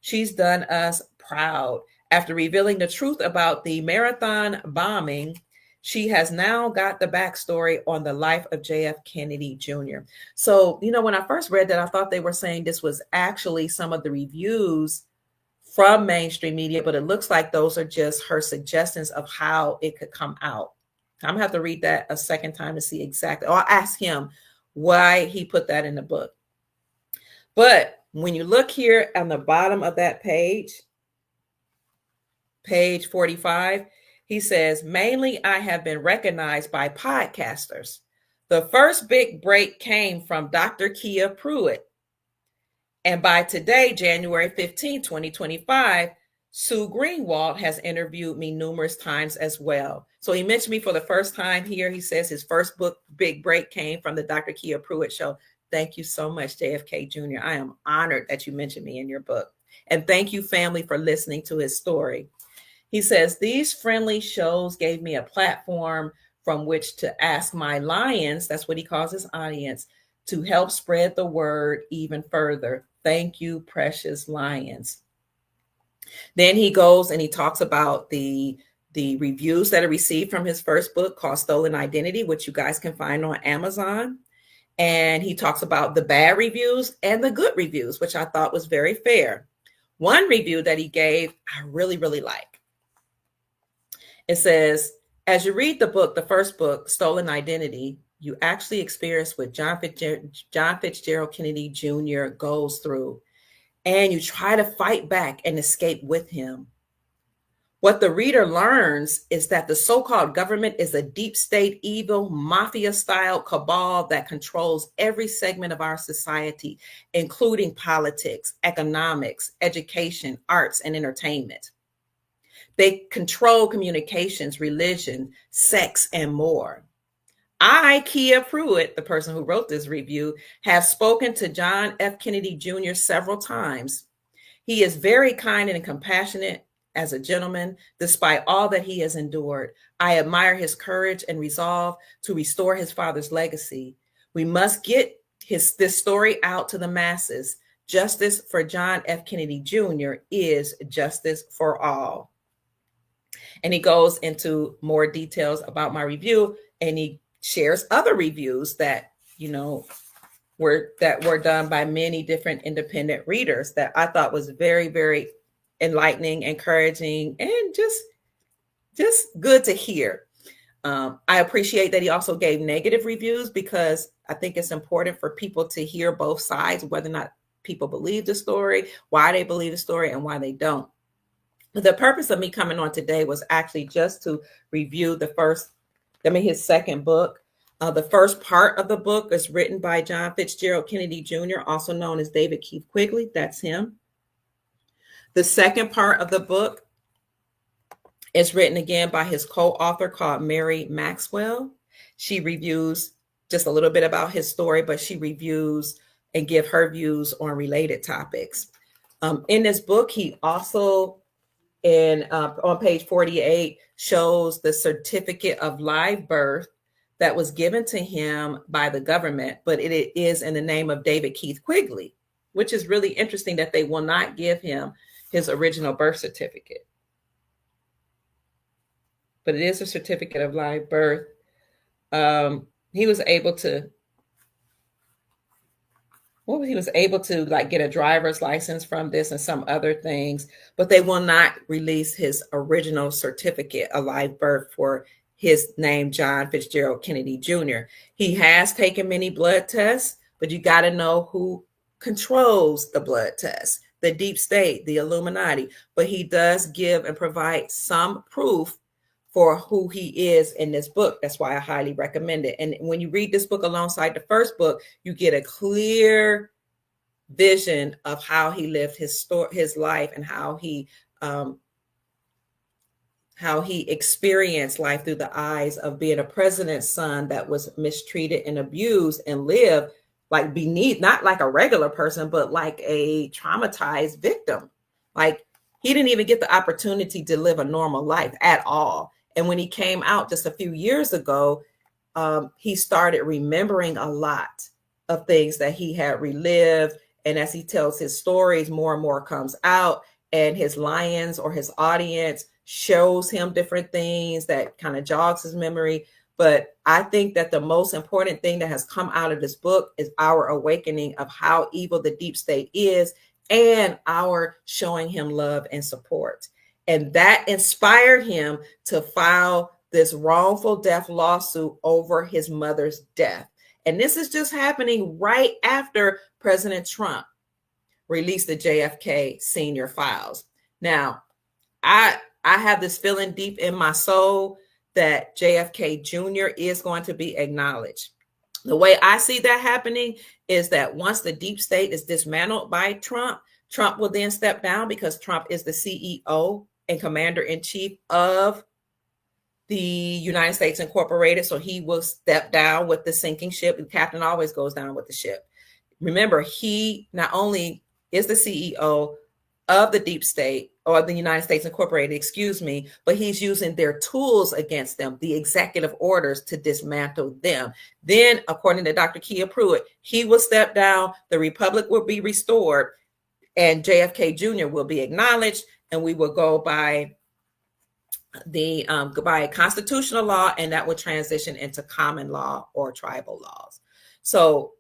She's done us proud. After revealing the truth about the marathon bombing, she has now got the backstory on the life of JF Kennedy Jr. So, when I first read that, I thought they were saying this was actually some of the reviews from mainstream media, but it looks like those are just her suggestions of how it could come out. I'm gonna have to read that a second time to see exactly, or I'll ask him why he put that in the book. But when you look here on the bottom of that page 45, he says, mainly I have been recognized by podcasters. The first big break came from Dr. Kia Pruitt. And by today, January 15, 2025, Sue Greenwald has interviewed me numerous times as well. So he mentioned me for the first time here. He says his first book, big break, came from the Dr. Kia Pruitt show. Thank you so much, JFK Jr. I am honored that you mentioned me in your book. And thank you, family, for listening to his story. He says, these friendly shows gave me a platform from which to ask my lions, that's what he calls his audience, to help spread the word even further. Thank you, precious lions. Then he goes and he talks about the reviews that are received from his first book called Stolen Identity, which you guys can find on Amazon. And he talks about the bad reviews and the good reviews, which I thought was very fair. One review that he gave, I really, really like. It says, as you read the book, the first book, Stolen Identity, you actually experience what John Fitzgerald Kennedy Jr. goes through, and you try to fight back and escape with him. What the reader learns is that the so-called government is a deep state, evil, mafia-style cabal that controls every segment of our society, including politics, economics, education, arts, and entertainment. They control communications, religion, sex, and more. I, Kia Pruitt, the person who wrote this review, have spoken to John F. Kennedy Jr. several times. He is very kind and compassionate as a gentleman, despite all that he has endured. I admire his courage and resolve to restore his father's legacy. We must get this story out to the masses. Justice for John F. Kennedy Jr. is justice for all. And he goes into more details about my review, and he shares other reviews that, were done by many different independent readers that I thought was very, very enlightening, encouraging, and just good to hear. I appreciate that he also gave negative reviews, because I think it's important for people to hear both sides, whether or not people believe the story, why they believe the story, and why they don't. The purpose of me coming on today was actually just to review his second book. The first part of the book is written by John Fitzgerald Kennedy Jr., also known as David Keith Quigley. That's him. The second part of the book is written again by his co-author called Mary Maxwell. She reviews just a little bit about his story, but she reviews and give her views on related topics. In this book, he also, on page 48, shows the certificate of live birth that was given to him by the government, but it is in the name of David Keith Quigley, which is really interesting that they will not give him his original birth certificate. But it is a certificate of live birth. He was able to get a driver's license from this and some other things, but they will not release his original certificate of live birth for his name, John Fitzgerald Kennedy Jr. He has taken many blood tests, but you got to know who controls the blood tests, the deep state, the Illuminati. But he does give and provide some proof for who he is in this book. That's why I highly recommend it. And when you read this book alongside the first book, you get a clear vision of how he lived his life and how how he experienced life through the eyes of being a president's son that was mistreated and abused and lived like beneath, not like a regular person, but like a traumatized victim. Like he didn't even get the opportunity to live a normal life at all. And when he came out just a few years ago, he started remembering a lot of things that he had relived. And as he tells his stories, more and more comes out, and his lions or his audience shows him different things that kind of jogs his memory. But I think that the most important thing that has come out of this book is our awakening of how evil the deep state is, and our showing him love and support. And that inspired him to file this wrongful death lawsuit over his mother's death. And this is just happening right after President Trump released the JFK Sr. files. Now, I have this feeling deep in my soul that JFK Jr. is going to be acknowledged. The way I see that happening is that once the deep state is dismantled by Trump, Trump will then step down because Trump is the CEO and commander-in-chief of the United States Incorporated. So he will step down with the sinking ship. The captain always goes down with the ship. Remember, he not only is the CEO of the deep state, or the United States Incorporated, excuse me, but he's using their tools against them, the executive orders, to dismantle them. Then, according to Dr. Kia Pruitt, he will step down, the republic will be restored, and JFK Jr. will be acknowledged, and we will go by the by constitutional law, and that will transition into common law or tribal laws. So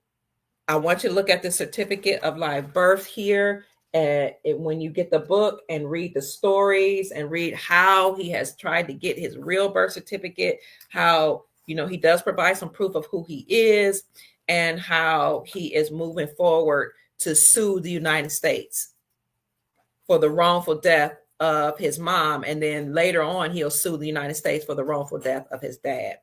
I want you to look at the certificate of live birth here. And when you get the book and read the stories and read how he has tried to get his real birth certificate, how, you know, he does provide some proof of who he is, and how he is moving forward to sue the United States for the wrongful death of his mom. And then later on, he'll sue the United States for the wrongful death of his dad.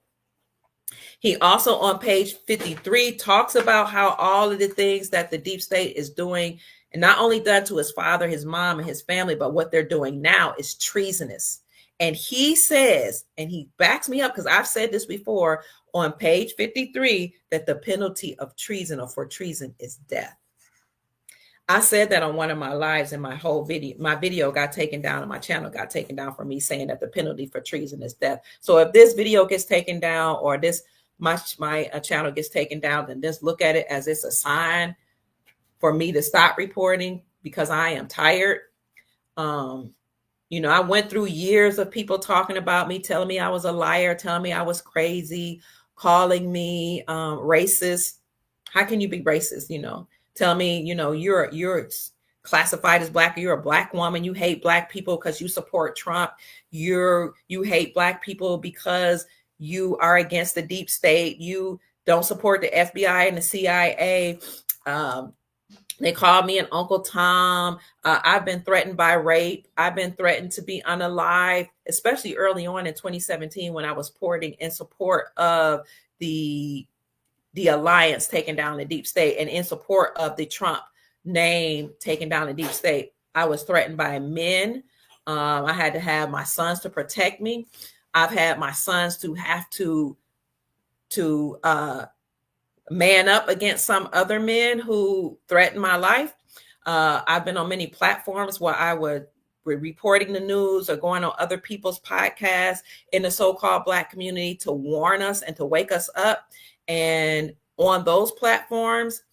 He also, on page 53, talks about how all of the things that the deep state is doing, and not only done to his father, his mom, and his family, but what they're doing now is treasonous. And he says, and he backs me up because I've said this before on page 53, that the penalty of treason or for treason is death. I said that on one of my lives, and my video got taken down, and my channel got taken down for me saying that the penalty for treason is death. So if this video gets taken down, or my channel gets taken down, then just look at it as it's a sign for me to stop reporting, because I am tired. You know, I went through years of people talking about me, telling me I was a liar, telling me I was crazy, calling me racist. How can you be racist? You know, tell me, you know, you're classified as Black, you're a Black woman, you hate Black people because you support Trump, you hate Black people because you are against the deep state, you don't support the FBI and the CIA. They called me an Uncle Tom. I've been threatened by rape. I've been threatened to be unalive, especially early on in 2017 when I was reporting in support of the alliance taking down the deep state, and in support of the Trump name taking down the deep state. I was threatened by men. I had to have my sons to protect me. I've had my sons to have to man up against some other men who threatened my life. I've been on many platforms where I would be reporting the news or going on other people's podcasts in the so-called Black community to warn us and to wake us up. And on those platforms,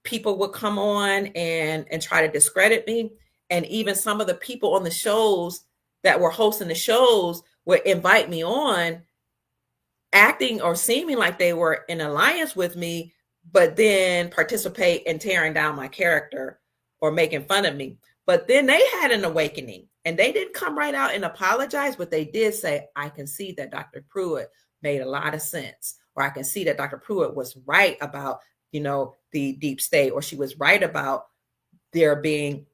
people would come on and try to discredit me. And even some of the people on the shows that were hosting the shows would invite me on, acting or seeming like they were in alliance with me, but then participate in tearing down my character or making fun of me. But then they had an awakening, and they didn't come right out and apologize, but they did say, I can see that Dr. Pruitt made a lot of sense, or I can see that Dr. Pruitt was right about, you know, the deep state, or she was right about there being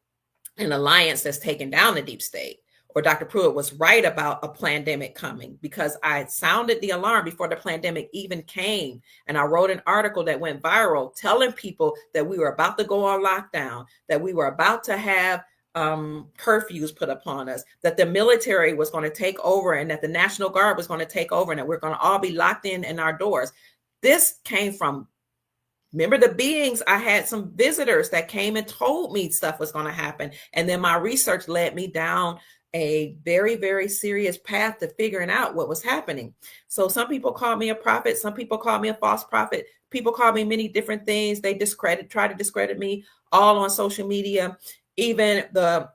an alliance that's taken down the deep state, or Dr. Pruitt was right about a pandemic coming, because I sounded the alarm before the pandemic even came. And I wrote an article that went viral telling people that we were about to go on lockdown, that we were about to have curfews put upon us, that the military was going to take over and that the National Guard was going to take over and that we're going to all be locked in our doors. This came from, remember the beings, I had some visitors that came and told me stuff was going to happen. And then my research led me down a very, very serious path to figuring out what was happening. So some people call me a prophet. Some people call me a false prophet. People call me many different things. They try to discredit me all on social media. Even the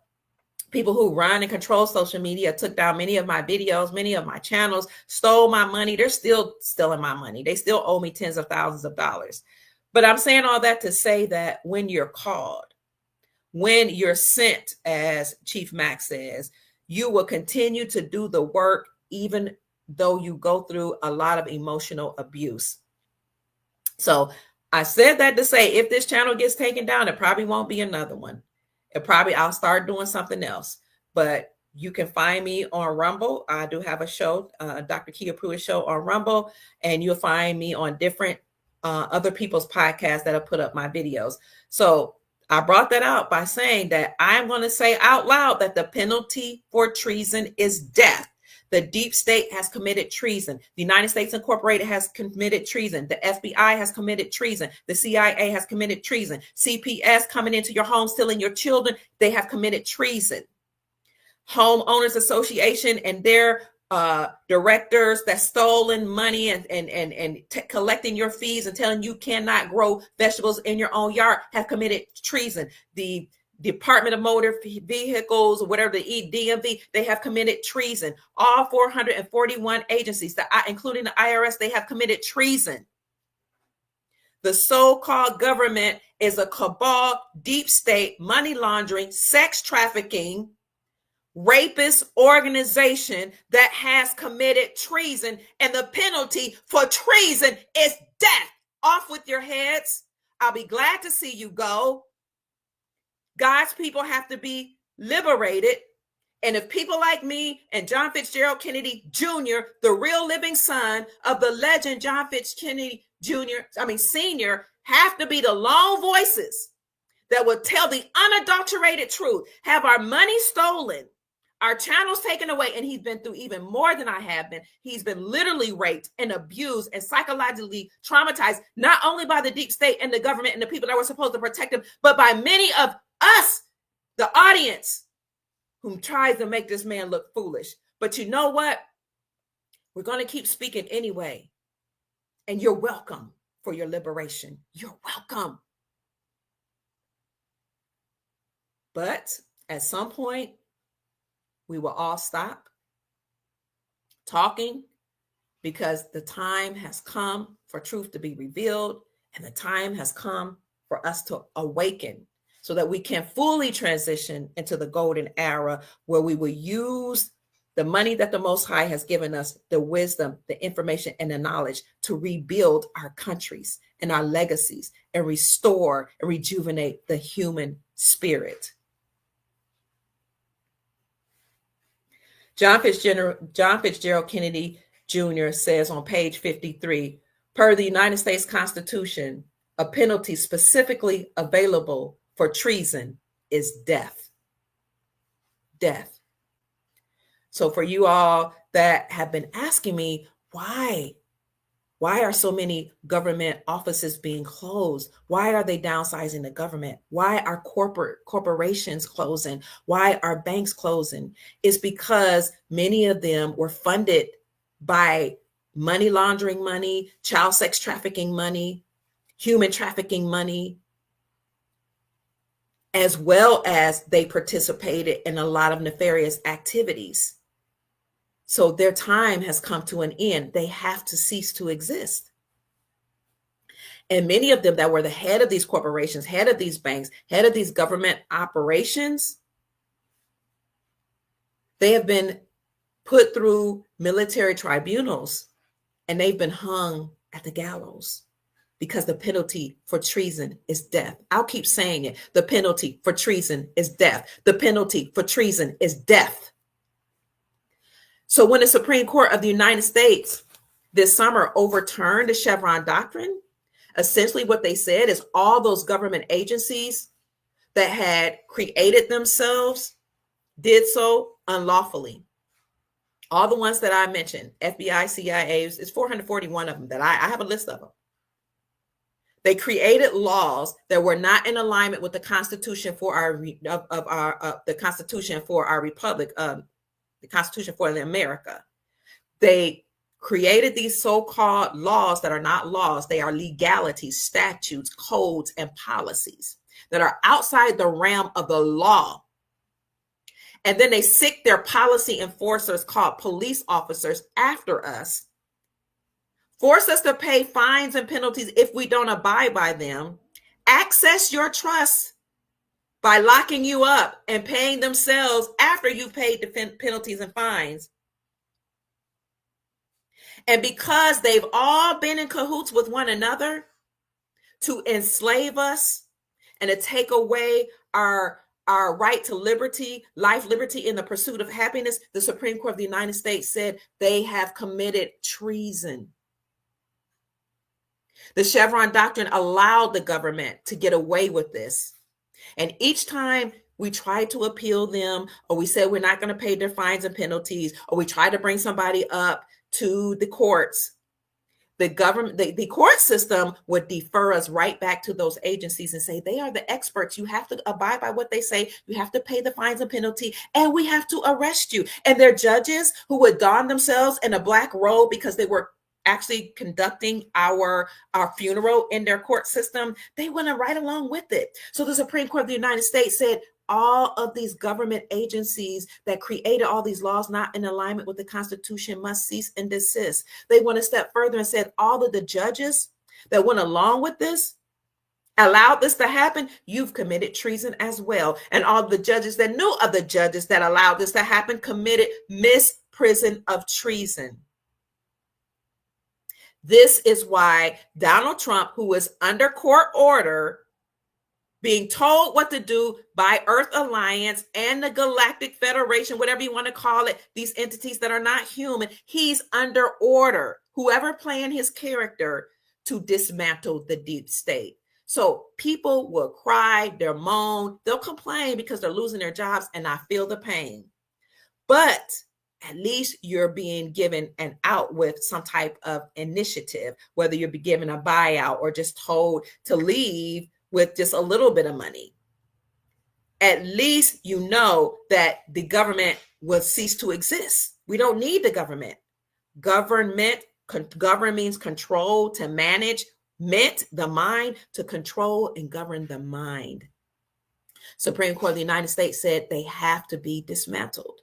people who run and control social media took down many of my videos, many of my channels, stole my money. They're still stealing my money. They still owe me tens of thousands of dollars. But I'm saying all that to say that when you're called, when you're sent, as Chief Mack says, you will continue to do the work, even though you go through a lot of emotional abuse. So I said that to say, if this channel gets taken down, it probably won't be another one. I'll start doing something else. But you can find me on Rumble. I do have a show, Dr. Kia Pruitt show on Rumble, and you'll find me on different other people's podcasts that have put up my videos. So I brought that out by saying that I'm going to say out loud that the penalty for treason is death. The deep state has committed treason. The United States Incorporated has committed treason. The FBI has committed treason. The CIA has committed treason. CPS coming into your home, stealing your children, they have committed treason. Homeowners Association and their directors that stolen money and collecting your fees and telling you cannot grow vegetables in your own yard have committed treason. The Department of Motor Vehicles, or whatever, the DMV, they have committed treason. All 441 agencies, including the IRS, they have committed treason. The so-called government is a cabal, deep state, money laundering, sex trafficking, rapist organization that has committed treason, and the penalty for treason is death. Off with your heads. I'll be glad to see you go. God's people have to be liberated. And if people like me and John Fitzgerald Kennedy Jr., the real living son of the legend John Fitzgerald Kennedy Sr., have to be the lone voices that will tell the unadulterated truth, have our money stolen, our channels taken away, and he's been through even more than I have been. He's been literally raped and abused and psychologically traumatized, not only by the deep state and the government and the people that were supposed to protect him, but by many of us, the audience, who tries to make this man look foolish. But you know what? We're going to keep speaking anyway. And you're welcome for your liberation. You're welcome. But at some point, we will all stop talking, because the time has come for truth to be revealed, and the time has come for us to awaken so that we can fully transition into the golden era, where we will use the money that the Most High has given us, the wisdom, the information, and the knowledge to rebuild our countries and our legacies and restore and rejuvenate the human spirit. John Fitzgerald Kennedy Jr. says on page 53, per the United States Constitution, a penalty specifically available for treason is death. Death. So for you all that have been asking me, why are so many government offices being closed? Why are they downsizing the government? Why are corporations closing? Why are banks closing? It's because many of them were funded by money laundering money, child sex trafficking money, human trafficking money, as well as they participated in a lot of nefarious activities. So their time has come to an end. They have to cease to exist. And many of them that were the head of these corporations, head of these banks, head of these government operations, they have been put through military tribunals, and they've been hung at the gallows, because the penalty for treason is death. I'll keep saying it. The penalty for treason is death. The penalty for treason is death. So when the Supreme Court of the United States this summer overturned the Chevron doctrine, essentially what they said is all those government agencies, that had created themselves did so unlawfully. All the ones that I mentioned, FBI, CIA, it's 441 of them that I have a list of them. They created laws that were not in alignment with the Constitution for our the Constitution for our republic, the Constitution for America. They created these so-called laws that are not laws. They are legalities, statutes, codes, and policies that are outside the realm of the law. And then they sic their policy enforcers, called police officers, after us, force us to pay fines and penalties if we don't abide by them, access your trust by locking you up and paying themselves after you've paid the penalties and fines. And because they've all been in cahoots with one another to enslave us and to take away our right to liberty, life, liberty, in the pursuit of happiness, the Supreme Court of the United States said they have committed treason. The Chevron doctrine allowed the government to get away with this. And each time we try to appeal them, or we say we're not going to pay their fines and penalties, or we try to bring somebody up to the courts, the government, the court system would defer us right back to those agencies and say, they are the experts. You have to abide by what they say. You have to pay the fines and penalty, and we have to arrest you. And they're judges who would don themselves in a black robe because they were actually conducting our funeral in their court system. They went right along with it. So the Supreme Court of the United States said all of these government agencies that created all these laws not in alignment with the Constitution must cease and desist. They went a step further and said all of the judges that went along with this, allowed this to happen, you've committed treason as well. And all the judges that knew of the judges that allowed this to happen committed misprision of treason. This is why Donald Trump, who is under court order, being told what to do by Earth Alliance and the Galactic Federation, whatever you want to call it, these entities that are not human, he's under order, whoever playing his character, to dismantle the deep state. So people will cry, they'll moan, they'll complain because they're losing their jobs, and I feel the pain. But at least you're being given an out with some type of initiative, whether you're given a buyout or just told to leave with just a little bit of money. At least you know that the government will cease to exist. We don't need the government. Govern means control, to manage, meant the mind, to control and govern the mind. Supreme Court of the United States said they have to be dismantled.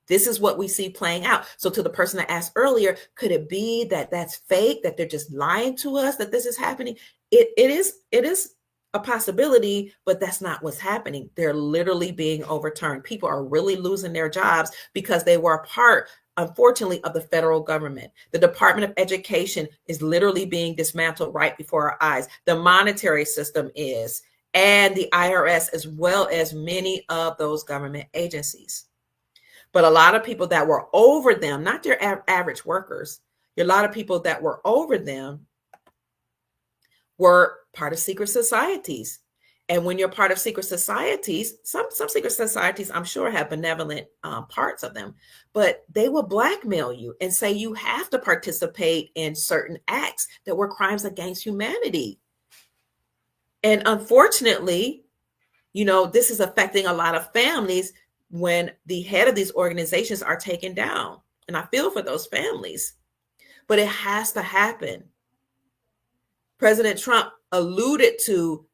This is what we see playing out. So to the person that asked earlier, could it be that that's fake, that they're just lying to us, that this is happening? It is a possibility, but that's not what's happening. They're literally being overturned. People are really losing their jobs because they were a part, unfortunately, of the federal government. The Department of Education is literally being dismantled right before our eyes. The monetary system is, and the IRS, as well as many of those government agencies. But a lot of people that were over them, not their average workers, a lot of people that were over them were part of secret societies. And when you're part of secret societies, some secret societies, I'm sure, have benevolent parts of them, but they will blackmail you and say you have to participate in certain acts that were crimes against humanity. And unfortunately, this is affecting a lot of families when the head of these organizations are taken down. And I feel for those families, but it has to happen. President Trump alluded to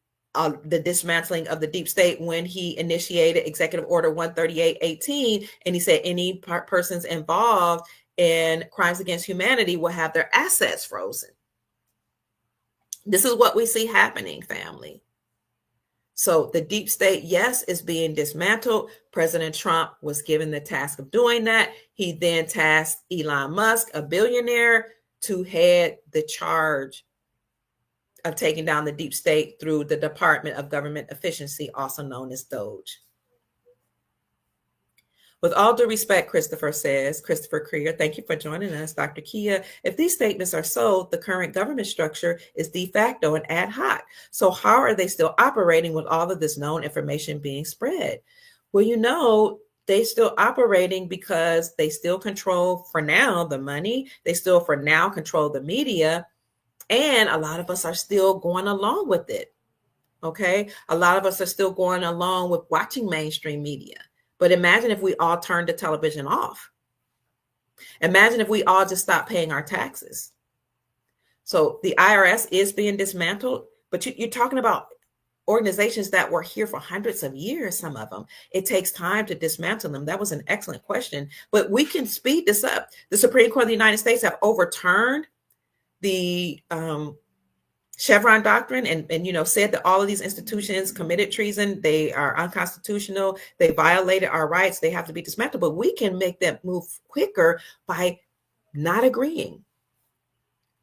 the dismantling of the deep state when he initiated Executive Order 138/18, and he said any persons involved in crimes against humanity will have their assets frozen. This is what we see happening, family. So the deep state, yes, is being dismantled. President Trump was given the task of doing that. He then tasked Elon Musk, a billionaire, to head the charge of taking down the deep state through the Department of Government Efficiency, also known as DOGE. With all due respect, Christopher Creer, thank you for joining us. Dr. Kia, if these statements are so, the current government structure is de facto and ad hoc. So how are they still operating with all of this known information being spread? Well, they still operating because they still control, for now, the money. They still, for now, control the media. And a lot of us are still going along with it. Okay. A lot of us are still going along with watching mainstream media. But imagine if we all turned the television off. Imagine if we all just stopped paying our taxes. So the IRS is being dismantled, but you're talking about organizations that were here for hundreds of years, some of them. It takes time to dismantle them. That was an excellent question, but we can speed this up. The Supreme Court of the United States have overturned the Chevron doctrine and said that all of these institutions committed treason. They are unconstitutional. They violated our rights. They have to be dismantled. But we can make that move quicker by not agreeing,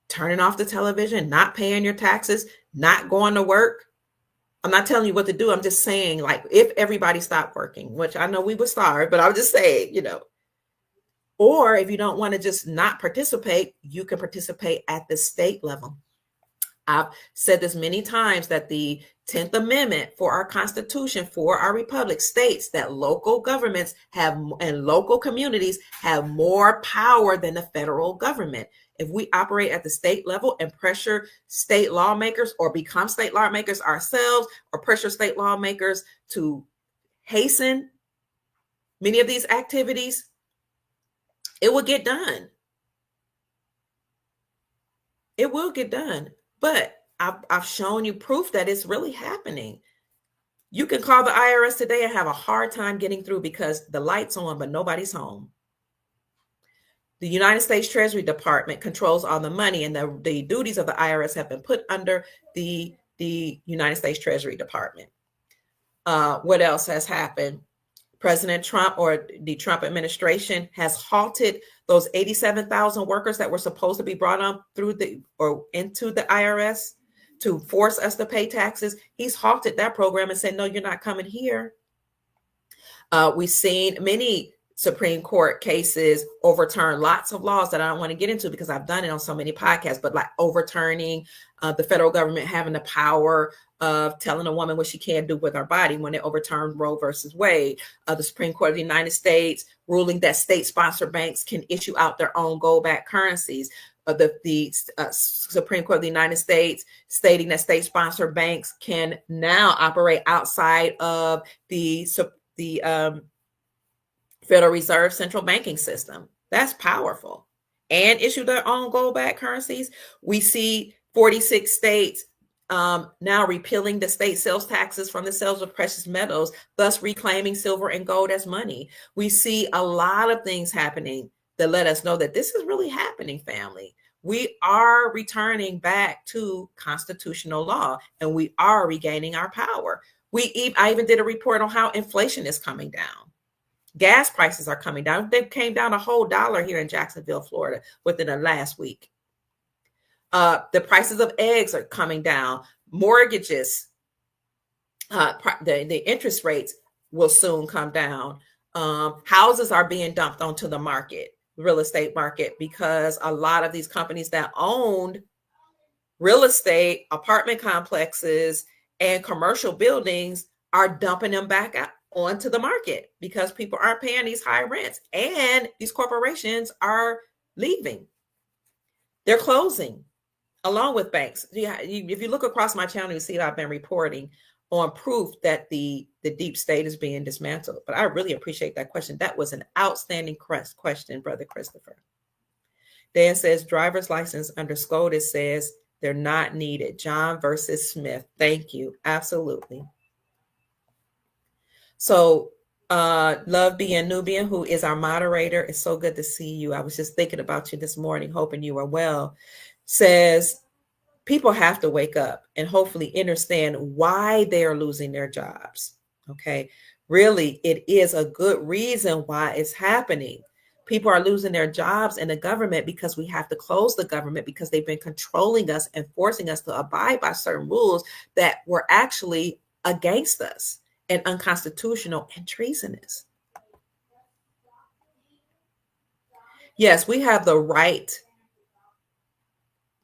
turning off the television, not paying your taxes, not going to work. I'm not telling you what to do. I'm just saying, like, if everybody stopped working, which I know we would starve, but I would just say, or if you don't want to just not participate, you can participate at the state level. I've said this many times that the 10th Amendment for our Constitution, for our republic, states that local governments and local communities have more power than the federal government. If we operate at the state level and pressure state lawmakers or become state lawmakers ourselves or pressure state lawmakers to hasten many of these activities, it will get done. It will get done. But I've shown you proof that it's really happening. You can call the IRS today and have a hard time getting through because the light's on, but nobody's home. The United States Treasury Department controls all the money, and the duties of the IRS have been put under the United States Treasury Department. What else has happened? President Trump or the Trump administration has halted those 87,000 workers that were supposed to be brought on into the IRS to force us to pay taxes. He's halted that program and said, no, you're not coming here. We've seen many Supreme Court cases overturn lots of laws that I don't want to get into because I've done it on so many podcasts, but like overturning the federal government having the power of telling a woman what she can do with her body when they overturned Roe versus Wade. The Supreme Court of the United States ruling that state-sponsored banks can issue out their own gold-backed currencies. The Supreme Court of the United States stating that state-sponsored banks can now operate outside of the Federal Reserve central banking system. That's powerful. And issue their own gold-backed currencies. We see 46 states now repealing the state sales taxes from the sales of precious metals, thus reclaiming silver and gold as money. We see a lot of things happening that let us know that this is really happening, family. We are returning back to constitutional law, and we are regaining our power. I even did a report on how inflation is coming down. Gas prices are coming down. They came down a whole $1 here in Jacksonville, Florida, within the last week. The prices of eggs are coming down. Mortgages, the interest rates will soon come down. Houses are being dumped onto the market, real estate market, because a lot of these companies that owned real estate, apartment complexes, and commercial buildings are dumping them back out onto the market because people aren't paying these high rents, and these corporations are leaving. They're closing along with banks. If you look across my channel, you see that I've been reporting on proof that the deep state is being dismantled. But I really appreciate that question. That was an outstanding question, Brother Christopher. Dan says driver's license under SCOTUS says they're not needed. John versus Smith. Thank you. Absolutely. So Love Being Nubian, who is our moderator, it's so good to see you. I was just thinking about you this morning, hoping you are well, says people have to wake up and hopefully understand why they are losing their jobs. Okay. Really, it is a good reason why it's happening. People are losing their jobs in the government because we have to close the government because they've been controlling us and forcing us to abide by certain rules that were actually against us and unconstitutional and treasonous. Yes, we have the right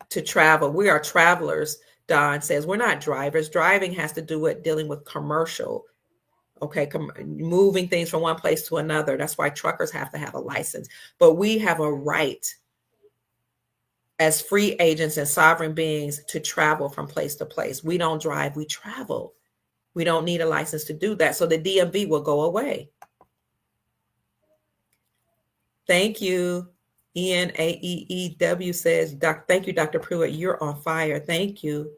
to travel. We are travelers, Don says. We're not drivers. Driving has to do with dealing with commercial, okay, moving things from one place to another. That's why truckers have to have a license. But we have a right as free agents and sovereign beings to travel from place to place. We don't drive, we travel. We don't need a license to do that. So the DMV will go away. Thank you. ENAEEW says, thank you, Dr. Pruitt. You're on fire. Thank you.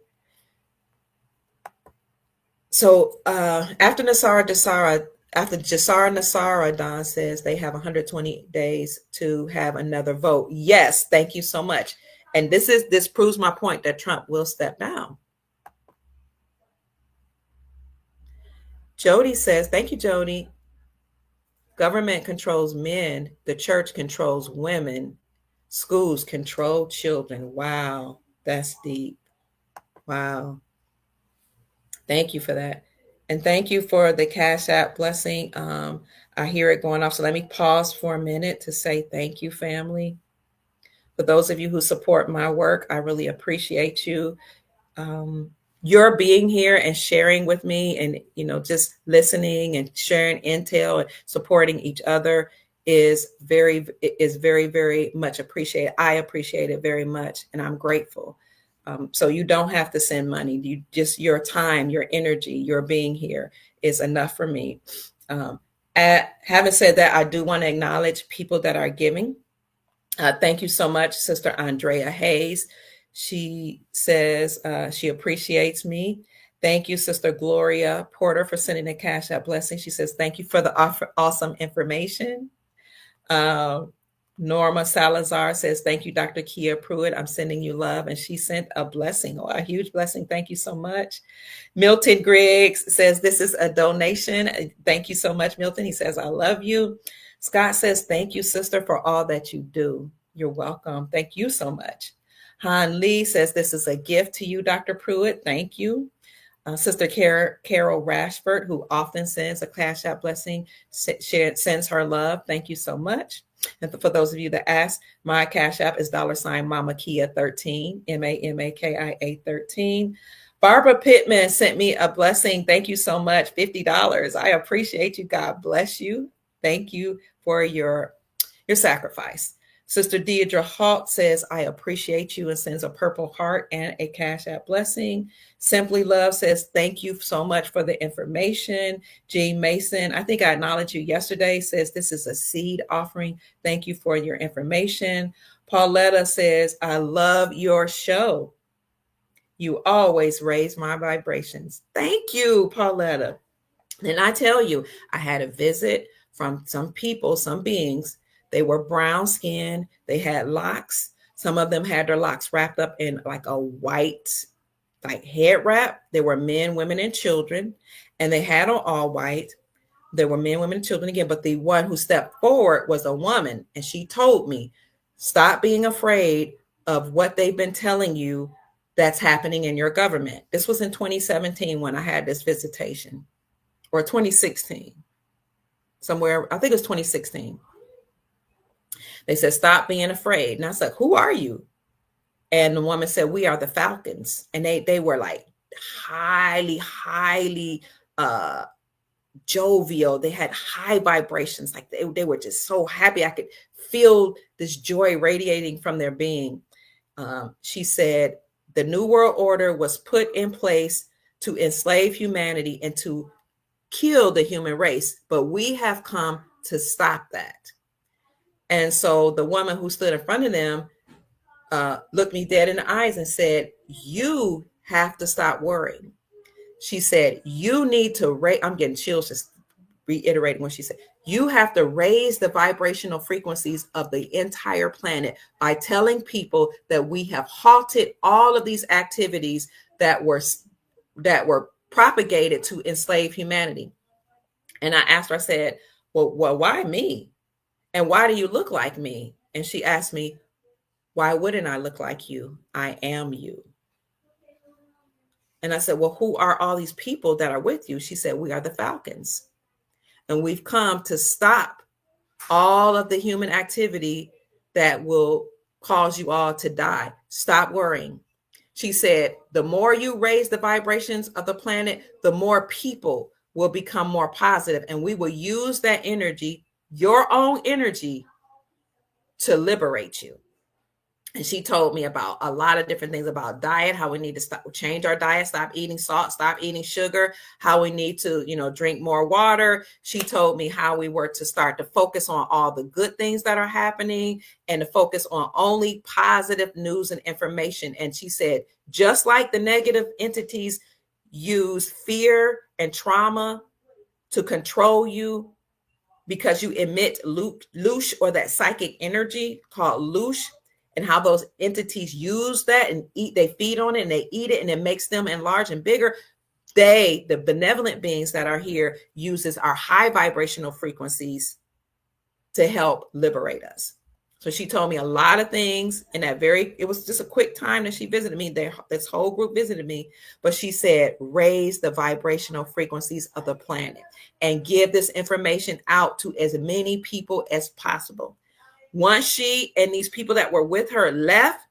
So after Jassara Nassara, Don says they have 120 days to have another vote. Yes, thank you so much. And this proves my point that Trump will step down. Jody says, thank you, Jody. Government controls men, the church controls women, schools control children. Wow, that's deep. Wow. Thank you for that. And thank you for the Cash App blessing. I hear it going off. So let me pause for a minute to say thank you, family. For those of you who support my work, I really appreciate you. Your being here and sharing with me and, just listening and sharing intel and supporting each other is very, very much appreciated. I appreciate it very much. And I'm grateful. So you don't have to send money. You just, your time, your energy, your being here is enough for me. Having said that, I do want to acknowledge people that are giving. Thank you so much, Sister Andrea Hayes. She says she appreciates me. Thank you, Sister Gloria Porter, for sending a Cash App blessing. She says, thank you for the awesome information. Norma Salazar says, thank you, Dr. Kia Pruitt. I'm sending you love. And she sent a blessing, a huge blessing. Thank you so much. Milton Griggs says, this is a donation. Thank you so much, Milton. He says, I love you. Scott says, thank you, sister, for all that you do. You're welcome. Thank you so much. Han Lee says, this is a gift to you, Dr. Pruitt. Thank you. Sister Carol Rashford, who often sends a Cash App blessing, sends her love. Thank you so much. And for those of you that ask, my Cash App is $ Mama Kia 13, MAMAKIA 13. Barbara Pittman sent me a blessing. Thank you so much. $50. I appreciate you. God bless you. Thank you for your sacrifice. Sister Deidre Hawk says, I appreciate you, and sends a purple heart and a Cash App blessing. Simply Love says, thank you so much for the information. Jean Mason, I think I acknowledged you yesterday, says, this is a seed offering. Thank you for your information. Pauletta says, I love your show. You always raise my vibrations. Thank you, Pauletta. And I tell you, I had a visit from some people, some beings. They were brown skinned. They had locks. Some of them had their locks wrapped up in like a white, like head wrap. There were men, women, and children. And they had on all white. There were men, women, and children again. But the one who stepped forward was a woman. And she told me, stop being afraid of what they've been telling you that's happening in your government. This was in 2017 when I had this visitation, or 2016. Somewhere, I think it was 2016. They said, stop being afraid. And I said, who are you? And the woman said, we are the Falcons. And they were like highly jovial. They had high vibrations. Like they were just so happy. I could feel this joy radiating from their being. She said, the New World Order was put in place to enslave humanity and to kill the human race. But we have come to stop that. And so the woman who stood in front of them looked me dead in the eyes and said, you have to stop worrying. She said, you need to raise, I'm getting chills just reiterating what she said. You have to raise the vibrational frequencies of the entire planet by telling people that we have halted all of these activities that were propagated to enslave humanity. And I asked her, I said, well, why me? And why do you look like me? And she asked me, why wouldn't I look like you? I am you. And I said, well, who are all these people that are with you? She said, we are the Falcons. And we've come to stop all of the human activity that will cause you all to die. Stop worrying. She said, the more you raise the vibrations of the planet, the more people will become more positive, and we will use that energy, your own energy, to liberate you. And she told me about a lot of different things about diet, how we need to change our diet, stop eating salt, stop eating sugar, how we need to, drink more water. She told me how we were to start to focus on all the good things that are happening and to focus on only positive news and information. And she said, just like the negative entities use fear and trauma to control you, because you emit loosh, or that psychic energy called loosh, and how those entities use that and they feed on it and they eat it, and it makes them enlarge and bigger. The benevolent beings that are here, uses our high vibrational frequencies to help liberate us. So she told me a lot of things in that it was just a quick time that she visited me. This whole group visited me, but she said, raise the vibrational frequencies of the planet and give this information out to as many people as possible. Once she and these people that were with her left,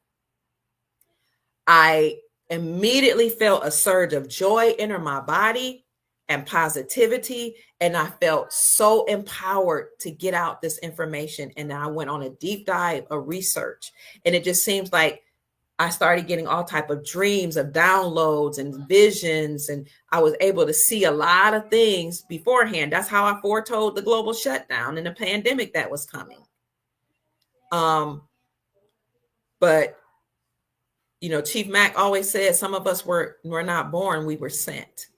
I immediately felt a surge of joy enter my body and positivity. And I felt so empowered to get out this information. And I went on a deep dive of research. And it just seems like I started getting all type of dreams of downloads and visions. And I was able to see a lot of things beforehand. That's how I foretold the global shutdown and the pandemic that was coming. But Chief Mack always said, some of us were not born, we were sent.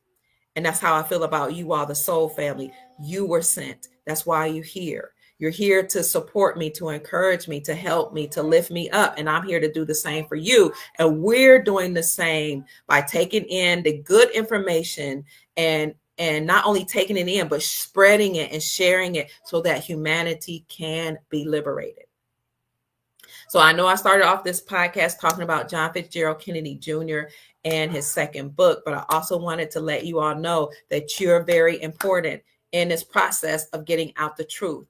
And that's how I feel about you all, the soul family. You were sent. That's why you're here. You're here to support me, to encourage me, to help me, to lift me up. And I'm here to do the same for you. And we're doing the same by taking in the good information and not only taking it in, but spreading it and sharing it so that humanity can be liberated. So I know I started off this podcast talking about John Fitzgerald Kennedy Jr. and his second book, but I also wanted to let you all know that you're very important in this process of getting out the truth.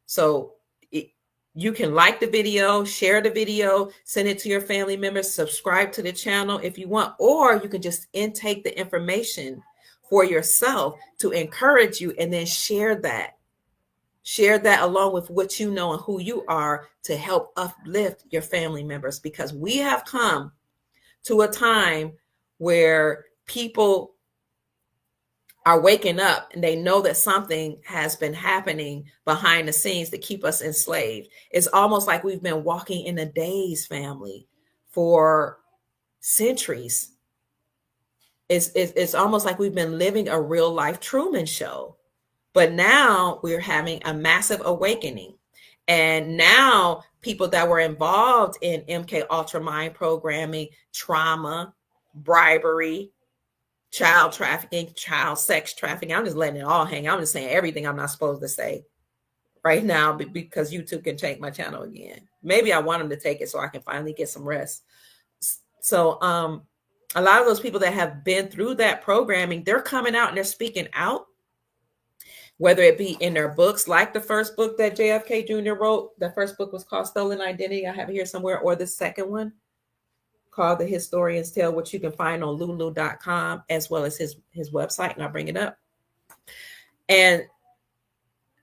So you can like the video, share the video, send it to your family members, subscribe to the channel if you want, or you can just intake the information for yourself to encourage you, and then share that. Share that along with what you know and who you are to help uplift your family members, because we have come to a time where people are waking up and they know that something has been happening behind the scenes to keep us enslaved. It's almost like we've been walking in a daze, family, for centuries. It's almost like we've been living a real life Truman Show. But now we're having a massive awakening. And now people that were involved in MK Ultra mind programming, trauma, bribery, child trafficking, child sex trafficking, I'm just letting it all hang. I'm just saying everything I'm not supposed to say right now because YouTube can take my channel again. Maybe I want them to take it so I can finally get some rest. So a lot of those people that have been through that programming, they're coming out and they're speaking out. Whether it be in their books, like the first book that JFK Jr. wrote. The first book was called Stolen Identity. I have it here somewhere. Or the second one called The Historian's Tale, which you can find on lulu.com, as well as his website. And I'll bring it up. And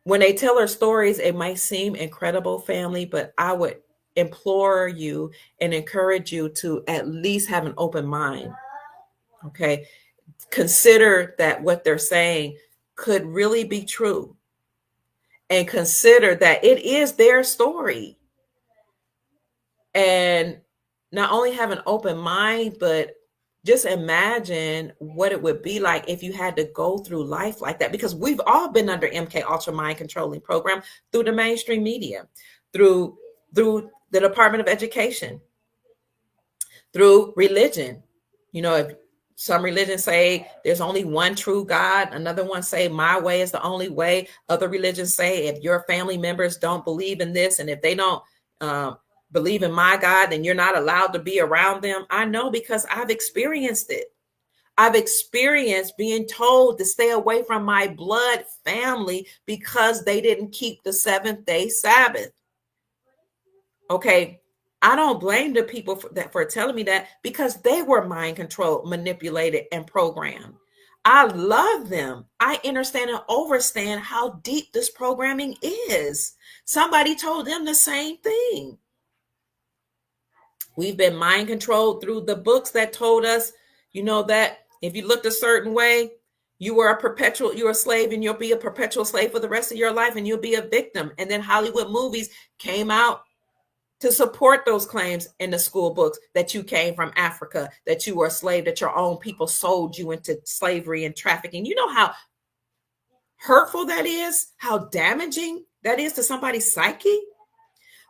when they tell their stories, it might seem incredible, family, but I would implore you and encourage you to at least have an open mind. Okay. Consider that what they're saying could really be true, and consider that it is their story. And not only have an open mind, but just imagine what it would be like if you had to go through life like that, because we've all been under MK Ultra mind controlling program through the mainstream media, through the Department of Education, through religion. If some religions say there's only one true God. Another one say my way is the only way. Other religions say if your family members don't believe in this, and if they don't believe in my God, then you're not allowed to be around them. I know, because I've experienced it. I've experienced being told to stay away from my blood family because they didn't keep the 7th-day Sabbath. Okay. I don't blame the people for telling me that, because they were mind controlled, manipulated, and programmed. I love them. I understand and overstand how deep this programming is. Somebody told them the same thing. We've been mind controlled through the books that told us, that if you looked a certain way, you're a slave, and you'll be a perpetual slave for the rest of your life, and you'll be a victim. And then Hollywood movies came out to support those claims in the school books, that you came from Africa, that you were a slave, that your own people sold you into slavery and trafficking. You know how hurtful that is, how damaging that is to somebody's psyche?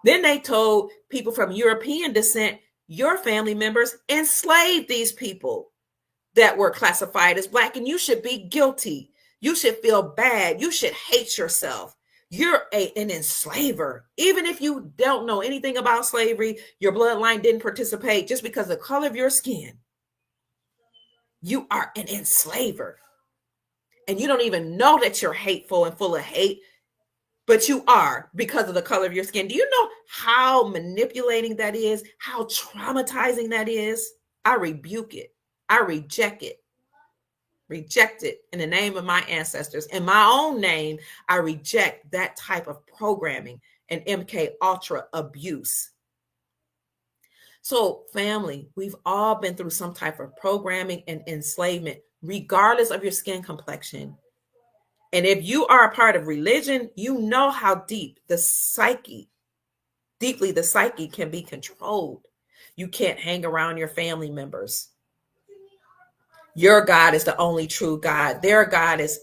Then they told people from European descent, your family members enslaved these people that were classified as Black, and you should be guilty. You should feel bad. You should hate yourself. You're an enslaver. Even if you don't know anything about slavery, your bloodline didn't participate, just because of the color of your skin, you are an enslaver. And you don't even know that you're hateful and full of hate, but you are, because of the color of your skin. Do you know how manipulating that is? How traumatizing that is? I rebuke it. I reject it. Reject it in the name of my ancestors. In my own name, I reject that type of programming and MK Ultra abuse. So, family, we've all been through some type of programming and enslavement, regardless of your skin complexion. And if you are a part of religion, you know how deeply the psyche can be controlled. You can't hang around your family members. Your God is the only true God. Their God is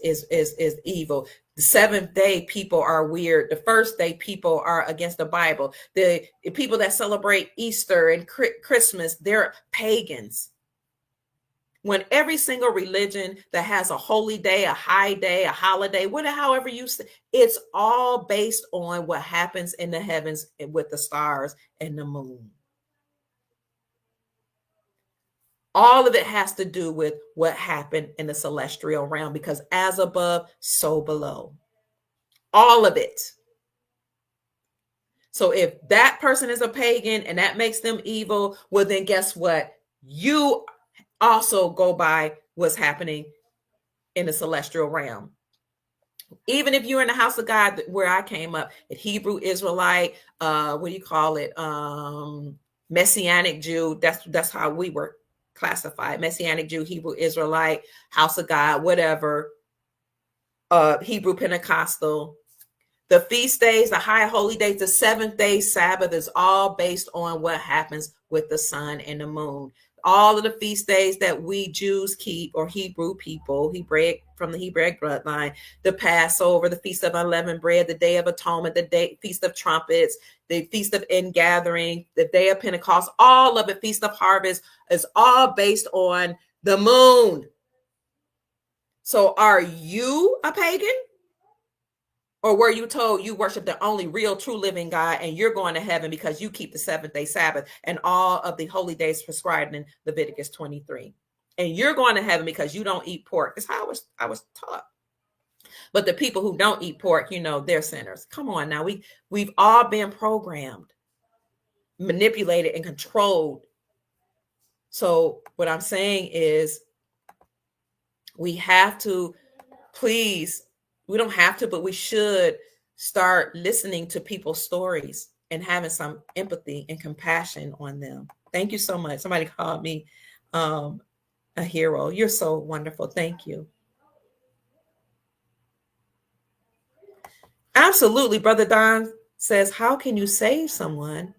evil. The seventh day people are weird. The first day people are against the Bible. The people that celebrate Easter and Christmas, they're pagans. When every single religion that has a holy day, a high day, a holiday, however you say, it's all based on what happens in the heavens with the stars and the moon. All of it has to do with what happened in the celestial realm, because as above, so below. All of it. So if that person is a pagan and that makes them evil, well, then guess what? You also go by what's happening in the celestial realm. Even if you're in the house of God, where I came up, a Hebrew Israelite, Messianic Jew, that's how we were classified. Messianic Jew, Hebrew Israelite, house of God, whatever, Hebrew Pentecostal. The feast days, the high holy days, the seventh day Sabbath is all based on what happens with the sun and the moon. All of the feast days that we Jews keep, or Hebrew people, from the Hebraic bloodline, the Passover, the Feast of Unleavened Bread, the Day of Atonement, the Feast of Trumpets, the Feast of Ingathering, the Day of Pentecost, all of it, Feast of Harvest, is all based on the moon. So are you a pagan? Or were you told you worship the only real, true, living God, and you're going to heaven because you keep the seventh day Sabbath and all of the holy days prescribed in Leviticus 23? And you're going to heaven because you don't eat pork. That's how I was taught. But the people who don't eat pork, they're sinners. Come on now. We've all been programmed, manipulated, and controlled. So what I'm saying is, we have to, please, we don't have to, but we should start listening to people's stories and having some empathy and compassion on them. Thank you so much. Somebody called me a hero. You're so wonderful. Thank you. Absolutely. Brother Don says, how can you save someone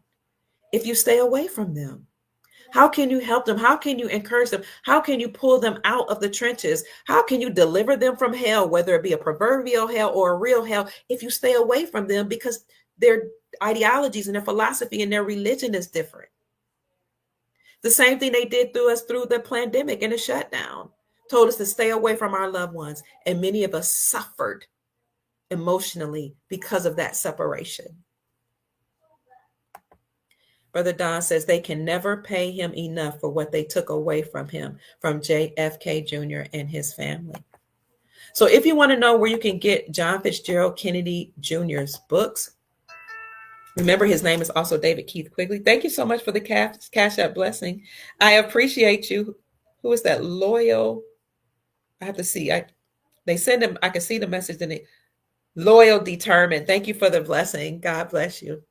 if you stay away from them? How can you help them? How can you encourage them? How can you pull them out of the trenches? How can you deliver them from hell, whether it be a proverbial hell or a real hell, if you stay away from them, because their ideologies and their philosophy and their religion is different? The same thing they did through the pandemic and the shutdown, told us to stay away from our loved ones. And many of us suffered emotionally because of that separation. Brother Don says they can never pay him enough for what they took away from him, from JFK Jr. and his family. So if you want to know where you can get John Fitzgerald Kennedy Jr.'s books, Remember, his name is also David Keith Quigley. Thank you so much for the cash app blessing. I appreciate you. Who is that? Loyal. I have to see. They send him. I can see the message in it. Loyal, determined. Thank you for the blessing. God bless you.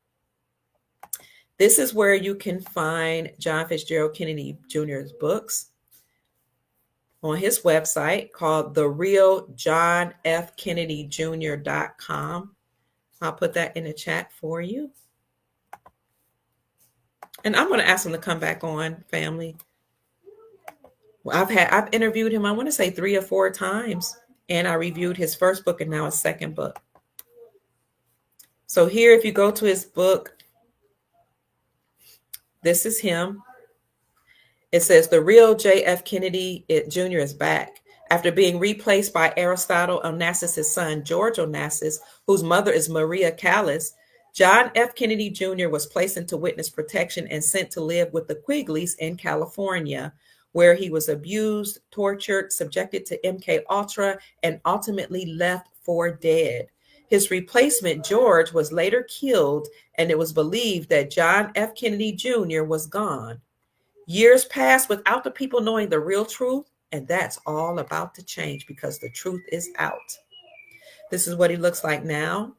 This is where you can find John Fitzgerald Kennedy Jr.'s books on his website called therealjohnfkennedyjr.com. I'll put that in the chat for you. And I'm going to ask him to come back on, family. Well, I've interviewed him, I want to say 3 or 4 times, and I reviewed his first book and now his second book. So here, if you go to his book, this is him. It says the real JF Kennedy Jr. is back. After being replaced by Aristotle Onassis' son, George Onassis, whose mother is Maria Callas, John F. Kennedy Jr. was placed into witness protection and sent to live with the Quigleys in California, where he was abused, tortured, subjected to MK Ultra, and ultimately left for dead. His replacement, George, was later killed, and it was believed that John F. Kennedy Jr. was gone. Years passed without the people knowing the real truth, and that's all about to change because the truth is out. This is what he looks like now.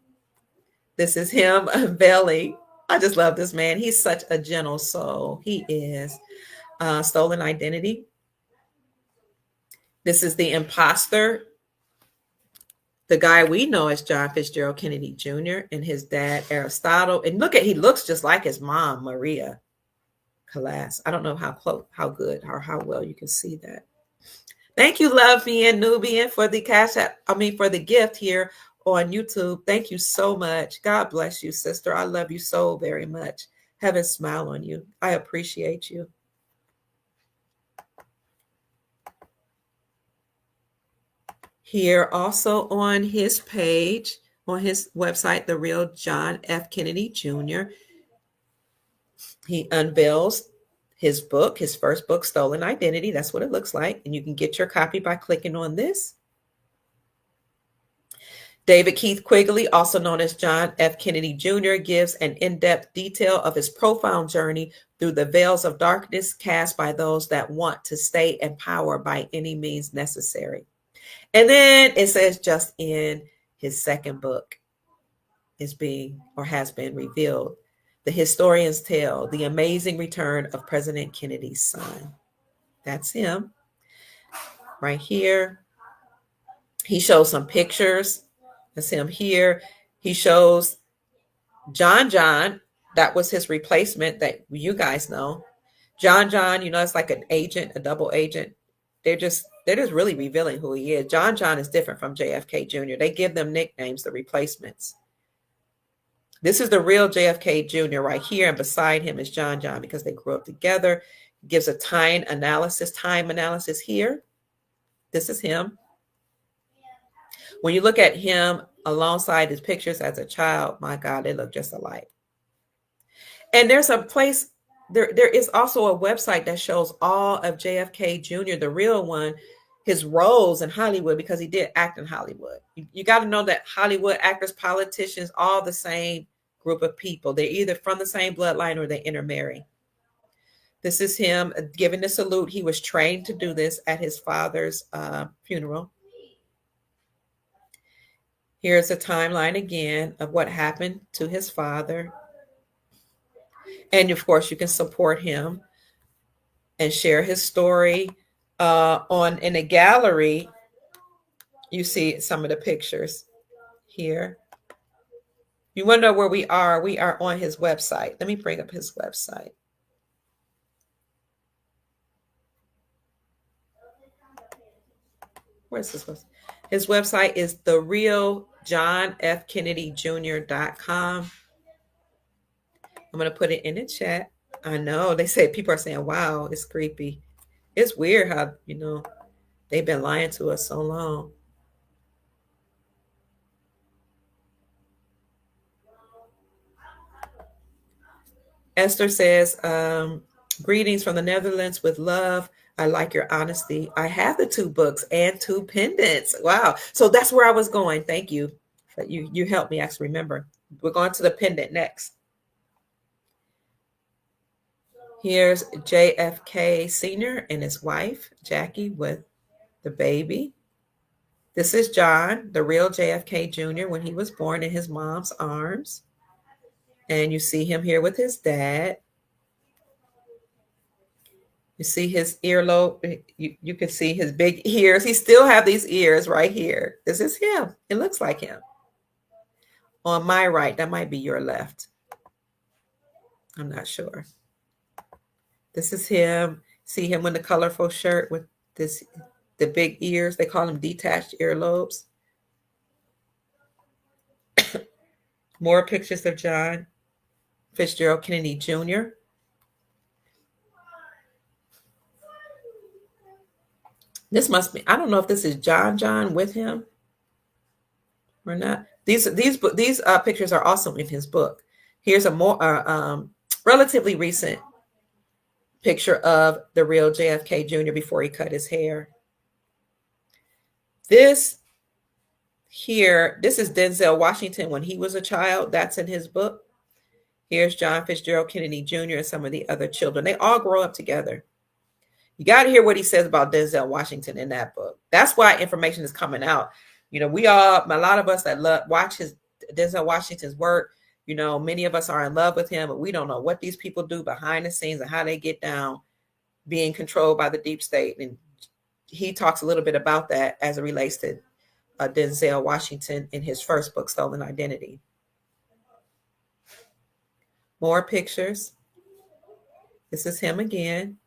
This is him unveiling. I just love this man. He's such a gentle soul. He is. Stolen identity. This is the imposter. The guy we know as John Fitzgerald Kennedy Jr. and his dad, Aristotle. And look he looks just like his mom, Maria Callas. I don't know how good or how well you can see that. Thank you, Love Me and Nubian, for the for the gift here on YouTube. Thank you so much. God bless you, sister. I love you so very much. Heaven smile on you. I appreciate you. Here also on his page, on his website, The Real John F. Kennedy Jr., he unveils his book, his first book, Stolen Identity. That's what it looks like. And you can get your copy by clicking on this. David Keith Quigley, also known as John F. Kennedy Jr., gives an in-depth detail of his profound journey through the veils of darkness cast by those that want to stay in power by any means necessary. And then it says just in his second book has been revealed. The Historian's Tale, The Amazing Return of President Kennedy's Son. That's him right here. He shows some pictures. That's him here. He shows John. That was his replacement that you guys know. John, it's like an agent, a double agent. They're just really revealing who he is. John is different from JFK Jr. They give them nicknames, the replacements. This is the real JFK Jr. right here, and beside him is John because they grew up together. He gives a time analysis here. This is him. When you look at him alongside his pictures as a child, my God, they look just alike. And there's a place, there is also a website that shows all of JFK Jr., the real one, his roles in Hollywood, because he did act in Hollywood. You got to know that Hollywood actors, politicians, all the same group of people. They're either from the same bloodline or they intermarry. This is him giving the salute. He was trained to do this at his father's funeral. Here's a timeline again of what happened to his father. And of course, you can support him and share his story. In the gallery, you see some of the pictures here. You want to know where we are? We are on his website. Let me bring up his website. Where's his website? His website is therealjohnfkennedyjr.com. I'm going to put it in the chat. I know they say people are saying, wow, it's creepy. It's weird how, they've been lying to us so long. Esther says, greetings from the Netherlands with love. I like your honesty. I have the 2 books and 2 pendants. Wow. So that's where I was going. Thank you. You helped me actually remember. We're going to the pendant next. Here's JFK Sr. and his wife, Jackie, with the baby. This is John, the real JFK Jr., when he was born in his mom's arms. And you see him here with his dad. You see his earlobe. You can see his big ears. He still have these ears right here. This is him. It looks like him. On my right, that might be your left. I'm not sure. This is him. See him in the colorful shirt with the big ears. They call them detached earlobes. More pictures of John Fitzgerald Kennedy Jr. This must be, I don't know if this is John with him or not. These pictures are also in his book. Here's a more relatively recent picture of the real JFK Jr. before he cut his hair. This is Denzel Washington when he was a child. That's in his book. Here's John Fitzgerald Kennedy Jr. and some of the other children. They all grow up together. You got to hear what he says about Denzel Washington in that book. That's why information is coming out. A lot of us that watch Denzel Washington's work, many of us are in love with him, but we don't know what these people do behind the scenes and how they get down being controlled by the deep state. And he talks a little bit about that as it relates to Denzel Washington in his first book, Stolen Identity. More pictures. This is him again.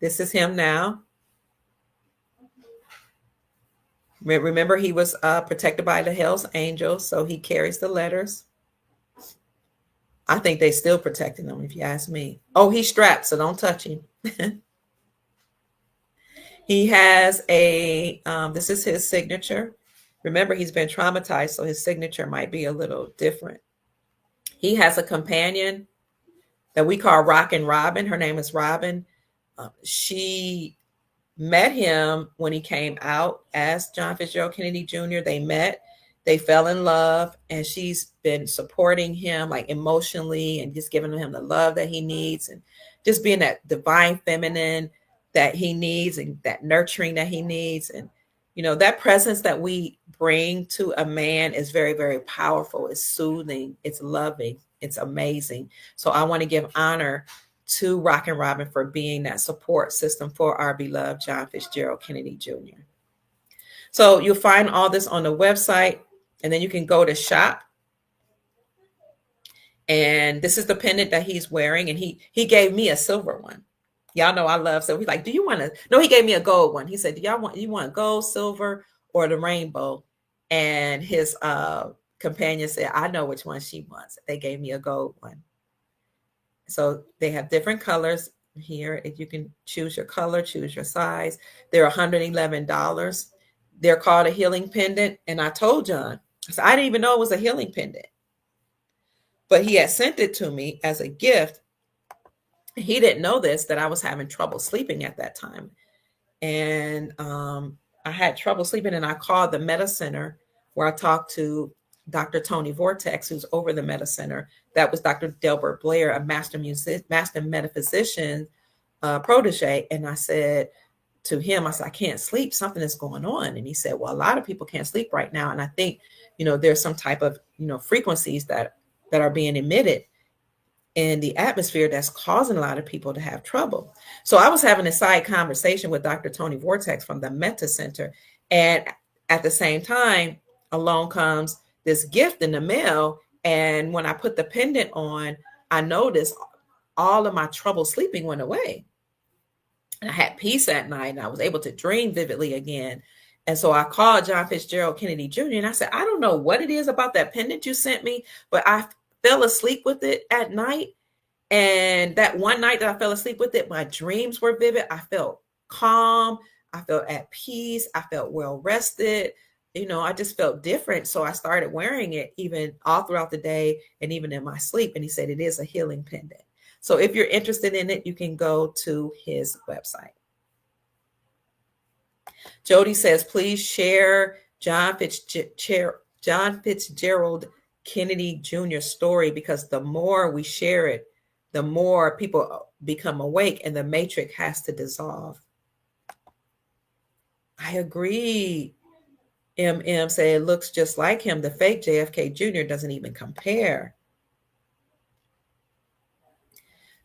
This is him now. Remember, he was protected by the Hells Angels, so he carries the letters. I think they still protecting him, if you ask me. Oh, he's strapped, so don't touch him. He has this is his signature. Remember, he's been traumatized, so his signature might be a little different. He has a companion that we call Rockin' Robin. Her name is Robin. She met him when he came out as John Fitzgerald Kennedy Jr. They met, they fell in love, and she's been supporting him like emotionally and just giving him the love that he needs and just being that divine feminine that he needs and that nurturing that he needs. And, that presence that we bring to a man is very, very powerful. It's soothing. It's loving. It's amazing. So I want to give honor to Rockin' Robin for being that support system for our beloved John Fitzgerald Kennedy Jr. So you'll find all this on the website, and then you can go to shop. And this is the pendant that he's wearing, and he gave me a silver one. Y'all know I love silver. He's like, do you want to? No, he gave me a gold one. He said, you want gold, silver, or the rainbow? And his companion said, I know which one she wants. They gave me a gold one. So they have different colors here. If you can choose your color, choose your size. They're $111. They're called a healing pendant. And I told John, I didn't even know it was a healing pendant. But he had sent it to me as a gift. He didn't know that I was having trouble sleeping at that time. And I had trouble sleeping, and I called the Meta Center where I talked to Dr. Tony Vortex, who's over the Meta Center. That was Dr. Delbert Blair, a master metaphysician protege. And I said to him, I can't sleep. Something is going on. And he said, well, a lot of people can't sleep right now. And I think, there's some type of, frequencies that are being emitted in the atmosphere that's causing a lot of people to have trouble. So I was having a side conversation with Dr. Tony Vortex from the Meta Center. And at the same time, along comes this gift in the mail. And when I put the pendant on, I noticed all of my trouble sleeping went away. And I had peace at night, and I was able to dream vividly again. And so I called John Fitzgerald Kennedy Jr. and I said, I don't know what it is about that pendant you sent me, but I fell asleep with it at night. And that one night that I fell asleep with it, my dreams were vivid. I felt calm. I felt at peace. I felt well rested. I just felt different. So I started wearing it even all throughout the day and even in my sleep. And he said it is a healing pendant. So if you're interested in it, you can go to his website. Jody says, please share John Fitzgerald Kennedy Jr. story, because the more we share it, the more people become awake and the matrix has to dissolve. I agree. MM said it looks just like him. The fake JFK Jr. doesn't even compare.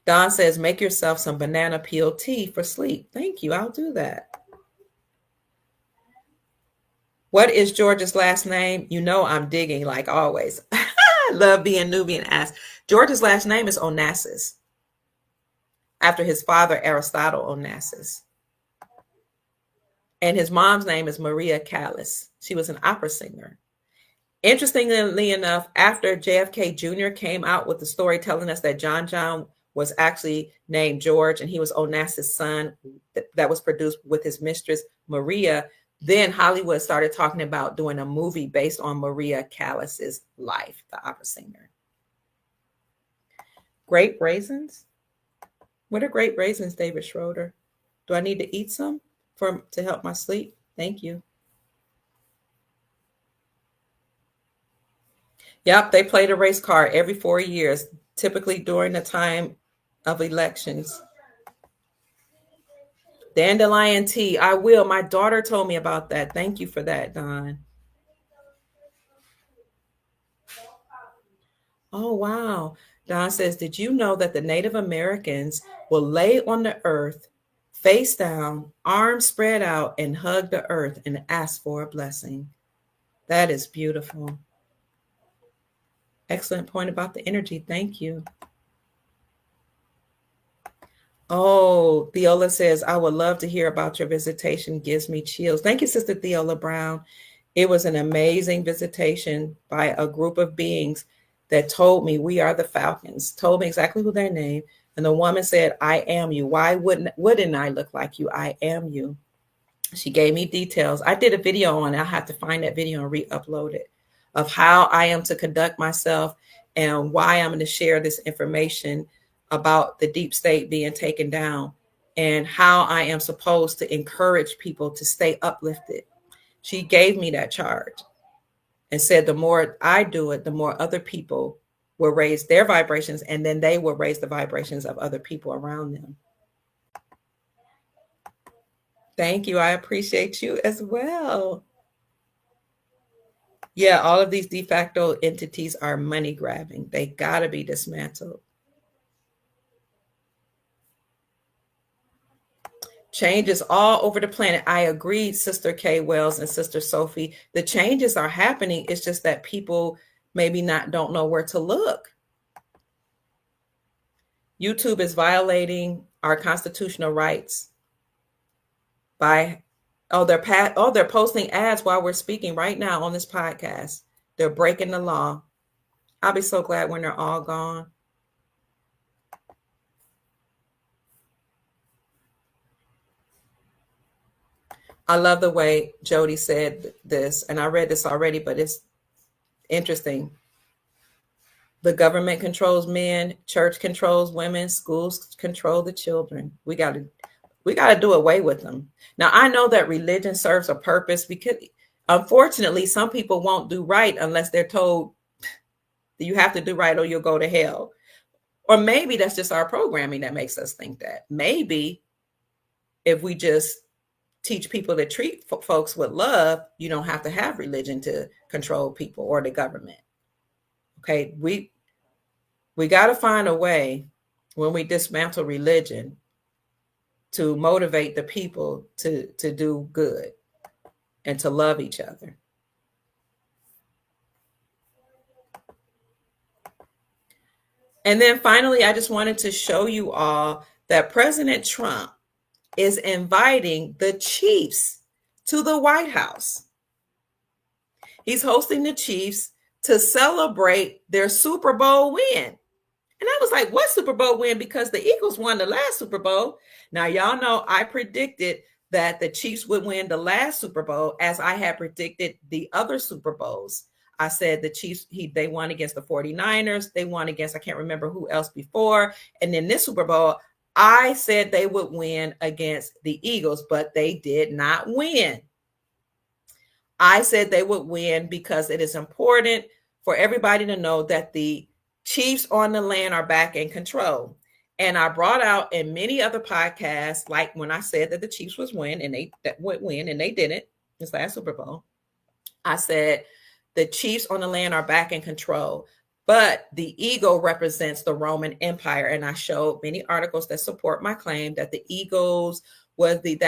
Don says, make yourself some banana peel tea for sleep. Thank you. I'll do that. What is George's last name? You know I'm digging like always. I love being Nubian asked. George's last name is Onassis, after his father, Aristotle Onassis. And his mom's name is Maria Callas. She was an opera singer. Interestingly enough, after JFK Jr. came out with the story telling us that John was actually named George and he was Onassis' son that was produced with his mistress, Maria, then Hollywood started talking about doing a movie based on Maria Callas's life, the opera singer. Grape raisins? What are grape raisins, David Schroeder? Do I need to eat some to help my sleep? Thank you. Yep, they play the race card every 4 years, typically during the time of elections. Dandelion tea, I will. My daughter told me about that. Thank you for that, Don. Oh, wow. Don says, did you know that the Native Americans will lay on the earth, face down, arms spread out, and hug the earth and ask for a blessing? That is beautiful. Excellent point about the energy. Thank you. Oh, Theola says, I would love to hear about your visitation. Gives me chills. Thank you, Sister Theola Brown. It was an amazing visitation by a group of beings that told me we are the Falcons, told me exactly who their name. And the woman said, I am you. Why wouldn't I look like you? I am you. She gave me details. I did a video on it. I have to find that video and re-upload it, of how I am to conduct myself and why I'm going to share this information about the deep state being taken down and how I am supposed to encourage people to stay uplifted. She gave me that charge and said the more I do it, the more other people will raise their vibrations, and then they will raise the vibrations of other people around them. Thank you. I appreciate you as well. Yeah, all of these de facto entities are money grabbing. They got to be dismantled. Change is all over the planet. I agree, Sister Kay Wells and Sister Sophie. The changes are happening. It's just that people maybe don't know where to look. YouTube is violating our constitutional rights by they're posting ads while we're speaking right now on this podcast. They're breaking the law. I'll be so glad when they're all gone. I love the way Jody said this, and I read this already, but it's interesting. The government controls men, church controls women, schools control the children. We got to do away with them. Now, I know that religion serves a purpose, because unfortunately, some people won't do right unless they're told that you have to do right or you'll go to hell. Or maybe that's just our programming that makes us think that. Maybe if we just teach people to treat folks with love, you don't have to have religion to control people or the government. Okay, we got to find a way when we dismantle religion to motivate the people to do good and to love each other. And then finally, I just wanted to show you all that President Trump is inviting the Chiefs to the White House. He's hosting the Chiefs to celebrate their Super Bowl win. And I was like, what Super Bowl win? Because the Eagles won the last Super Bowl. Now, y'all know I predicted that the Chiefs would win the last Super Bowl, as I had predicted the other Super Bowls. I said the Chiefs, they won against the 49ers. They won against, I can't remember who else before. And then this Super Bowl, I said they would win against the Eagles, but they did not win. I said they would win because it is important for everybody to know that the Chiefs on the land are back in control. And I brought out in many other podcasts, like when I said that the Chiefs would win and they would win and they didn't this last Super Bowl. I said the Chiefs on the land are back in control, but the eagle represents the Roman Empire. And I showed many articles that support my claim that the eagles was the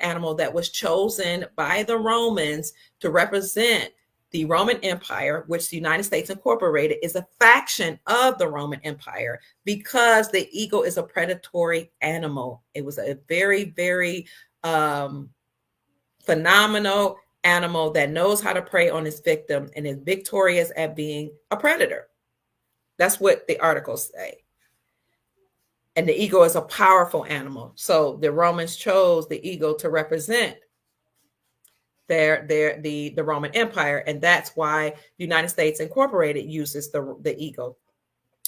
animal that was chosen by the Romans to represent the Roman Empire, which the United States Incorporated is a faction of the Roman Empire, because the eagle is a predatory animal. It was a very, very phenomenal animal that knows how to prey on its victim and is victorious at being a predator. That's what the articles say. And the eagle is a powerful animal. So the Romans chose the eagle to represent the Roman Empire, and that's why the United States Incorporated uses the eagle.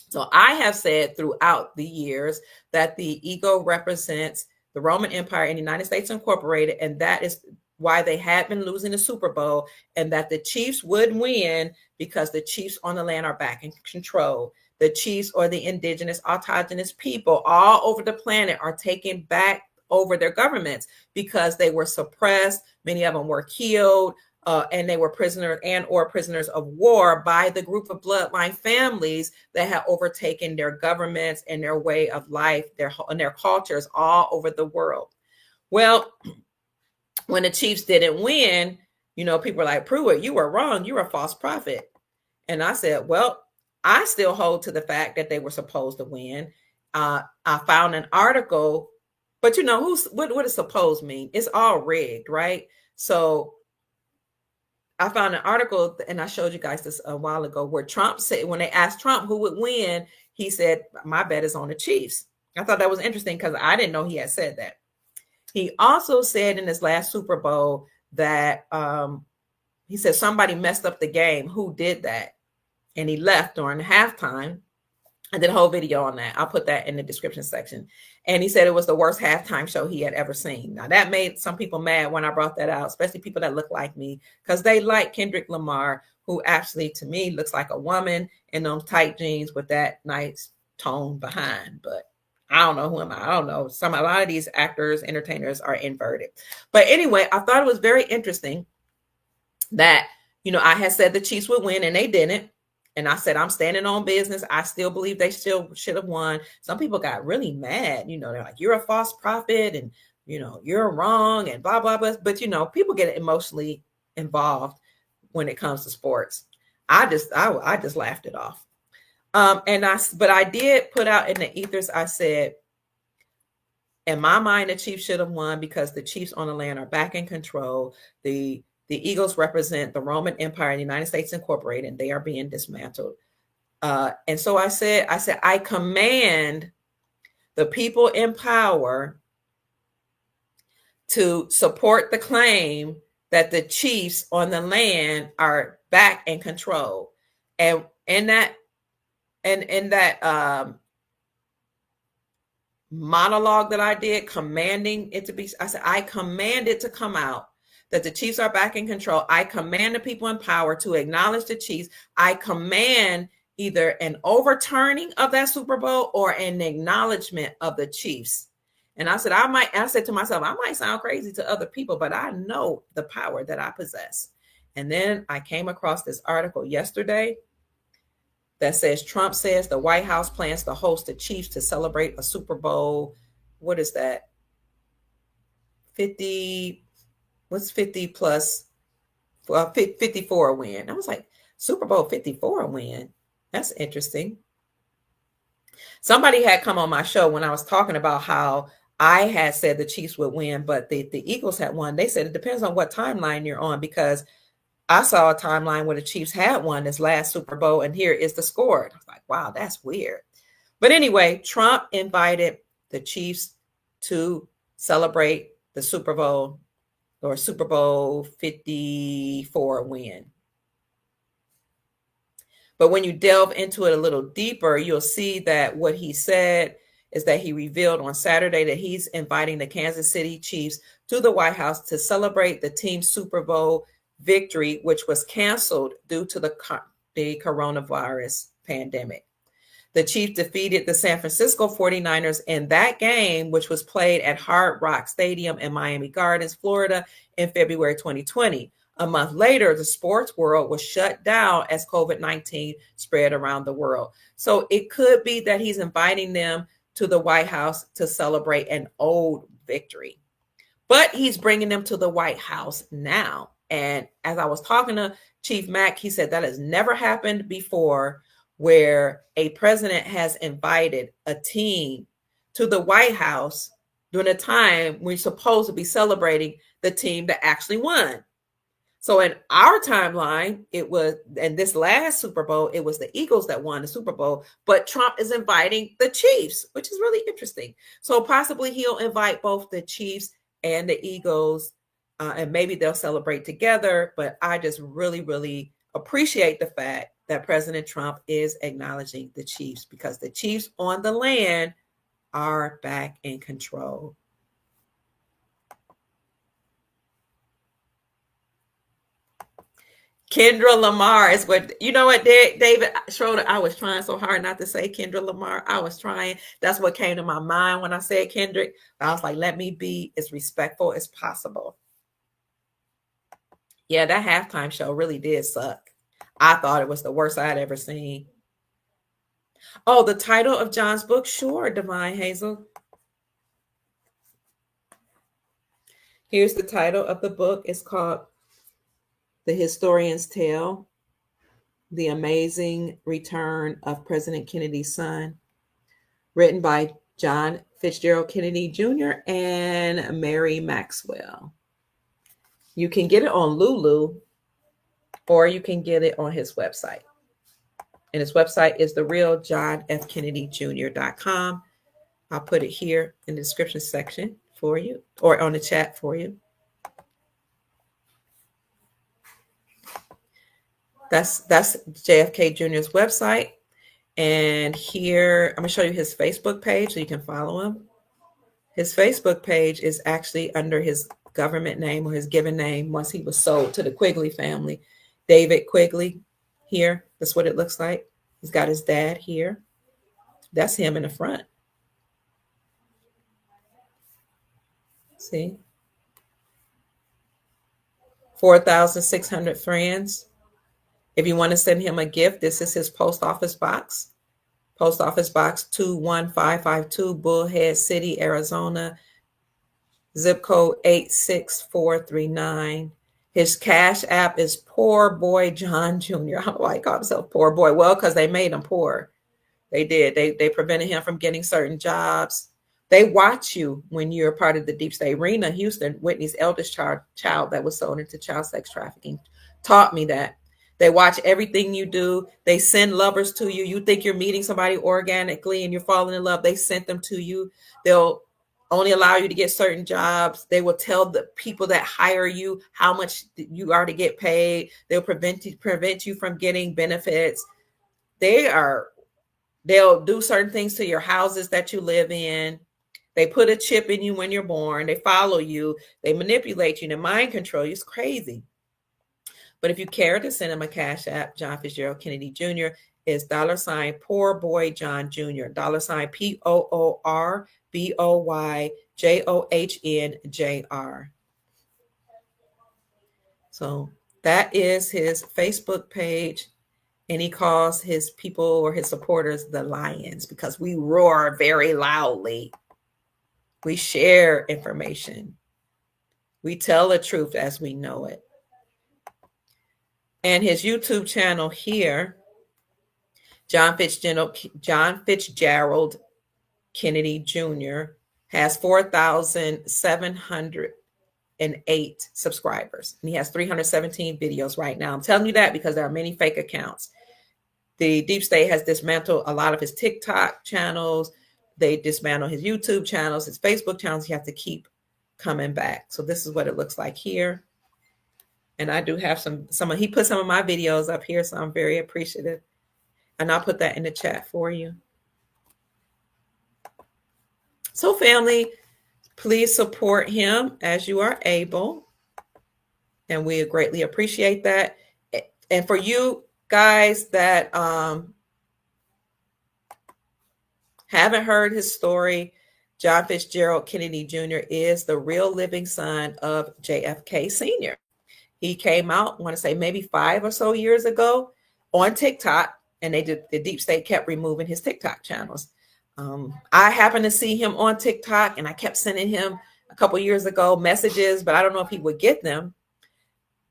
So I have said throughout the years that the eagle represents the Roman Empire and the United States Incorporated, and that is why they had been losing the Super Bowl, and that the Chiefs would win because the Chiefs on the land are back in control. The Chiefs, or the indigenous autochthonous people all over the planet, are taking back over their governments because they were suppressed. Many of them were killed, and they were prisoners of war by the group of bloodline families that had overtaken their governments and their way of life, their cultures all over the world. Well, when the Chiefs didn't win, people were like, Pruitt, you were wrong. You were a false prophet. And I said, well, I still hold to the fact that they were supposed to win. I found an article, but what does supposed mean? It's all rigged, right? So I found an article, and I showed you guys this a while ago, where Trump said, when they asked Trump who would win, he said, my bet is on the Chiefs. I thought that was interesting because I didn't know he had said that. He also said in his last Super Bowl that he said somebody messed up the game. Who did that? And he left during halftime. I did a whole video on that. I'll put that in the description section. And he said it was the worst halftime show he had ever seen. Now, that made some people mad when I brought that out, especially people that look like me, because they like Kendrick Lamar, who actually, to me, looks like a woman in those tight jeans with that nice tone behind. But I don't know who am I. I don't know. A lot of these actors, entertainers are inverted. But anyway, I thought it was very interesting that, I had said the Chiefs would win and they didn't. And I said, I'm standing on business. I still believe they still should have won. Some people got really mad. They're like, you're a false prophet and, you're wrong and blah, blah, blah. But, people get emotionally involved when it comes to sports. I just laughed it off. But I did put out in the ethers, I said, in my mind, the Chiefs should have won because the Chiefs on the land are back in control. The Eagles represent the Roman Empire and the United States Incorporated, and they are being dismantled. And so I said, I command the people in power to support the claim that the Chiefs on the land are back in control. And in that monologue that I did, commanding it to be, I said, I command it to come out that the Chiefs are back in control. I command the people in power to acknowledge the Chiefs. I command either an overturning of that Super Bowl or an acknowledgement of the Chiefs. And I said, I said to myself, I might sound crazy to other people, but I know the power that I possess. And then I came across this article yesterday that says Trump says the White House plans to host the Chiefs to celebrate a Super Bowl. What is that? 50. What's 50 plus 54 win? I was like, Super Bowl 54 win. That's interesting. Somebody had come on my show when I was talking about how I had said the Chiefs would win, but the Eagles had won. They said it depends on what timeline you're on, because I saw a timeline where the Chiefs had won this last Super Bowl, and here is the score. I was like, wow, that's weird. But anyway, Trump invited the Chiefs to celebrate the Super Bowl, or Super Bowl 54 win. But when you delve into it a little deeper, you'll see that what he said is that he revealed on Saturday that he's inviting the Kansas City Chiefs to the White House to celebrate the team's Super Bowl victory, which was canceled due to the coronavirus pandemic. The Chiefs defeated the San Francisco 49ers in that game, which was played at Hard Rock Stadium in Miami Gardens, Florida, in February 2020. A month later, the sports world was shut down as COVID-19 spread around the world. So it could be that he's inviting them to the White House to celebrate an old victory. But he's bringing them to the White House now. And as I was talking to Chief Mack, he said that has never happened before, where a president has invited a team to the White House during a time we're supposed to be celebrating the team that actually won. So in our timeline, it was, and this last Super Bowl, it was the Eagles that won the Super Bowl, but Trump is inviting the Chiefs, which is really interesting. So possibly he'll invite both the Chiefs and the Eagles, and maybe they'll celebrate together. But I just really, really appreciate the fact that President Trump is acknowledging the Chiefs, because the Chiefs on the land are back in control. Kendra Lamar is what, you know what, David Schroeder, I was trying so hard not to say Kendra Lamar. I was trying. That's what came to my mind when I said Kendrick. I was like, let me be as respectful as possible. Yeah, that halftime show really did suck. I thought it was the worst I'd ever seen. Oh, the title of John's book? Sure, Divine Hazel. Here's the title of the book. It's called The Historian's Tale: The Amazing Return of President Kennedy's Son, written by John Fitzgerald Kennedy Jr. and Mary Maxwell. You can get it on Lulu, or you can get it on his website. And his website is therealjohnfkennedyjr.com. I'll put it here in the description section for you, or on the chat for you. That's JFK Jr.'s website. And here, I'm going to show you his Facebook page so you can follow him. His Facebook page is actually under his government name, or his given name, once he was sold to the Quigley family. David Quigley here. That's what it looks like. He's got his dad here. That's him in the front. See? 4,600 friends. If you want to send him a gift, this is his post office box. Post office box 21552, Bullhead City, Arizona. Zip code 86439. His Cash App is Poor Boy John Jr. I don't know why he called himself Poor Boy. Well, because they made him poor. They did. They prevented him from getting certain jobs. They watch you when you're part of the deep state. Rena Houston, Whitney's eldest child that was sold into child sex trafficking, taught me that. They watch everything you do. They send lovers to you. You think you're meeting somebody organically and you're falling in love. They sent them to you. They'll only allow you to get certain jobs. They will tell the people that hire you how much you are to get paid. They'll prevent you from getting benefits. They'll do certain things to your houses that you live in. They put a chip in you when you're born. They follow you. They manipulate you. They mind control you. It's crazy. But if you care to send him a Cash App, John Fitzgerald Kennedy Jr. is $ Poor Boy John Jr. $POORBOYJOHNJR. So that is his Facebook page. And he calls his people or his supporters the Lions, because we roar very loudly. We share information. We tell the truth as we know it. And his YouTube channel here, John Fitzgerald Kennedy Jr., has 4,708 subscribers. And he has 317 videos right now. I'm telling you that because there are many fake accounts. The Deep State has dismantled a lot of his TikTok channels. They dismantled his YouTube channels, his Facebook channels. You have to keep coming back. So this is what it looks like here. And I do have he put some of my videos up here, so I'm very appreciative. And I'll put that in the chat for you. So family, please support him as you are able. And we greatly appreciate that. And for you guys that Haven't heard his story? John Fitzgerald Kennedy Jr. is the real living son of JFK Sr. He came out, I want to say maybe 5 or so years ago on TikTok, and the deep state kept removing his TikTok channels. I happened to see him on TikTok, and I kept sending him a couple years ago messages, but I don't know if he would get them.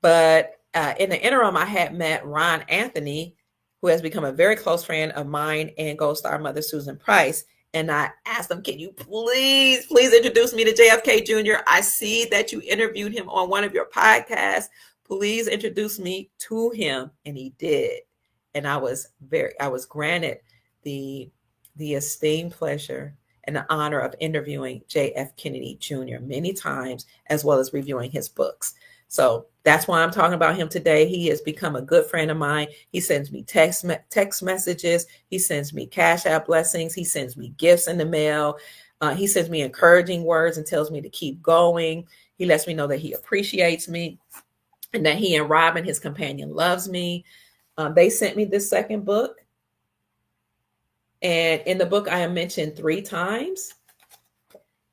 But in the interim, I had met Ron Anthony, who has become a very close friend of mine and Gold Star Mother Susan Price. And I asked him, can you please introduce me to JFK Jr.? I see that you interviewed him on one of your podcasts. Please introduce me to him. And he did. And I was granted the esteemed pleasure and the honor of interviewing JF Kennedy Jr. many times, as well as reviewing his books. So that's why I'm talking about him today. He has become a good friend of mine. He sends me text messages. He sends me Cash App blessings. He sends me gifts in the mail. He sends me encouraging words and tells me to keep going. He lets me know that he appreciates me and that he and Robin, his companion, loves me. They sent me this second book. And in the book, I am mentioned 3 times.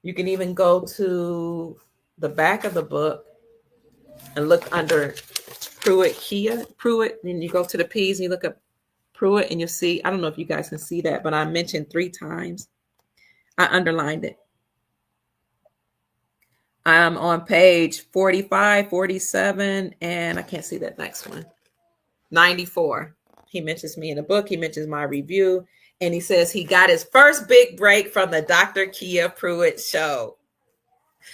You can even go to the back of the book and look under Pruitt, and you go to the P's and you look up Pruitt and you'll see, I don't know if you guys can see that, but I mentioned 3 times. I underlined it. I'm on page 45, 47, and I can't see that next one. 94. He mentions me in the book. He mentions my review, and he says he got his first big break from the Dr. Kia Pruitt show.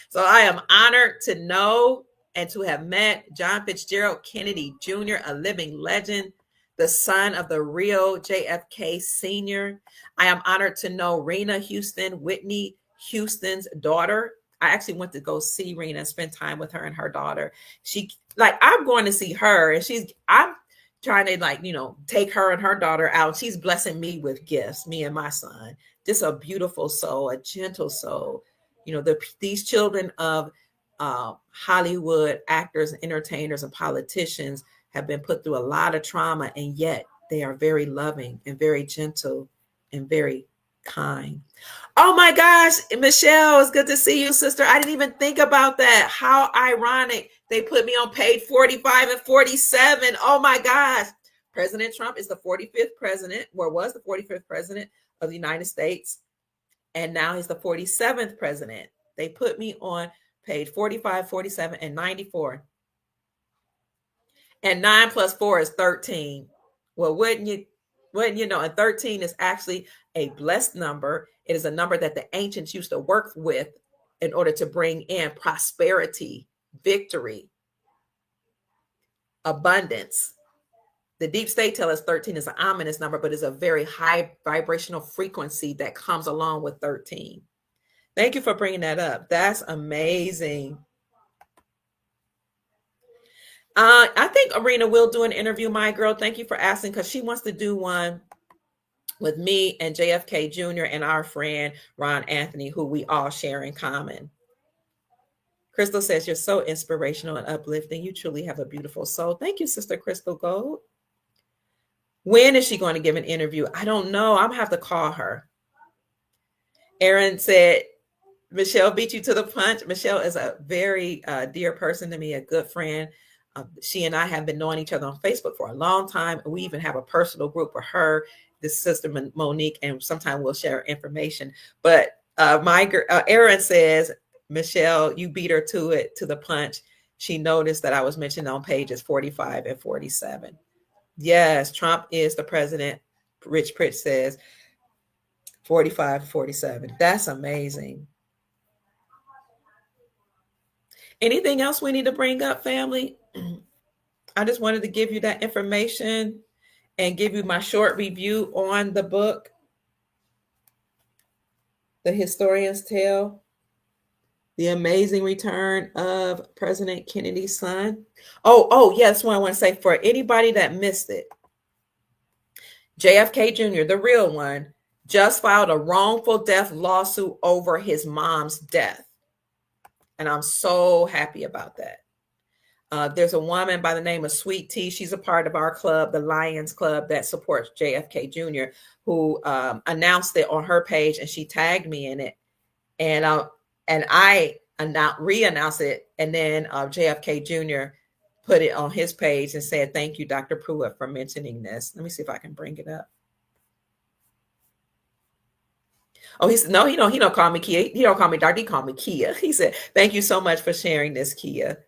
So I am honored to know and to have met John Fitzgerald Kennedy Jr., a living legend, the son of the real JFK Sr. I am honored to know Rena Houston, Whitney Houston's daughter. I actually went to go see Rena and spend time with her and her daughter. I'm going to see her, and I'm trying to take her and her daughter out. She's blessing me with gifts, me and my son. Just a beautiful soul, a gentle soul. These children of Hollywood actors and entertainers and politicians have been put through a lot of trauma, and yet they are very loving and very gentle and very kind. Oh my gosh, Michelle, it's good to see you, sister. I didn't even think about that. How ironic. They put me on page 45 and 47. Oh my gosh. President Trump is the 45th president, or was the 45th president of the United States. And now he's the 47th president. They put me on page 45, 47, and 94. And 9 plus 4 is 13. Well, wouldn't you know? And 13 is actually a blessed number. It is a number that the ancients used to work with in order to bring in prosperity, victory, abundance. The deep state tells us 13 is an ominous number, but it's a very high vibrational frequency that comes along with 13. Thank you for bringing that up. That's amazing. I think Arena will do an interview, my girl. Thank you for asking, because she wants to do one with me and JFK Jr. and our friend Ron Anthony, who we all share in common. Crystal says, you're so inspirational and uplifting. You truly have a beautiful soul. Thank you, Sister Crystal Gold. When is she going to give an interview? I don't know. I'm going to have to call her. Aaron said, Michelle beat you to the punch. Michelle is a very dear person to me, a good friend. She and I have been knowing each other on Facebook for a long time. We even have a personal group with her, this sister Monique, and sometimes we'll share information. But Aaron says, Michelle, you beat her to the punch. She noticed that I was mentioned on pages 45 and 47. Yes, Trump is the president. Rich Pritch says 45, 47. That's amazing. Anything else we need to bring up, family? I just wanted to give you that information and give you my short review on the book, The Historian's Tale, The Amazing Return of President Kennedy's Son. Oh, yeah, that's what I want to say. For anybody that missed it, JFK Jr., the real one, just filed a wrongful death lawsuit over his mom's death. And I'm so happy about that. There's a woman by the name of Sweet Tea. She's a part of our club, the Lions Club, that supports JFK Jr., who announced it on her page, and she tagged me in it. And I re-announced it, and then JFK Jr. put it on his page and said, "Thank you, Dr. Pruitt, for mentioning this." Let me see if I can bring it up. Oh, he said, no, he don't call me Kia. He don't call me Doctor. He called me Kia. He said, "Thank you so much for sharing this, Kia."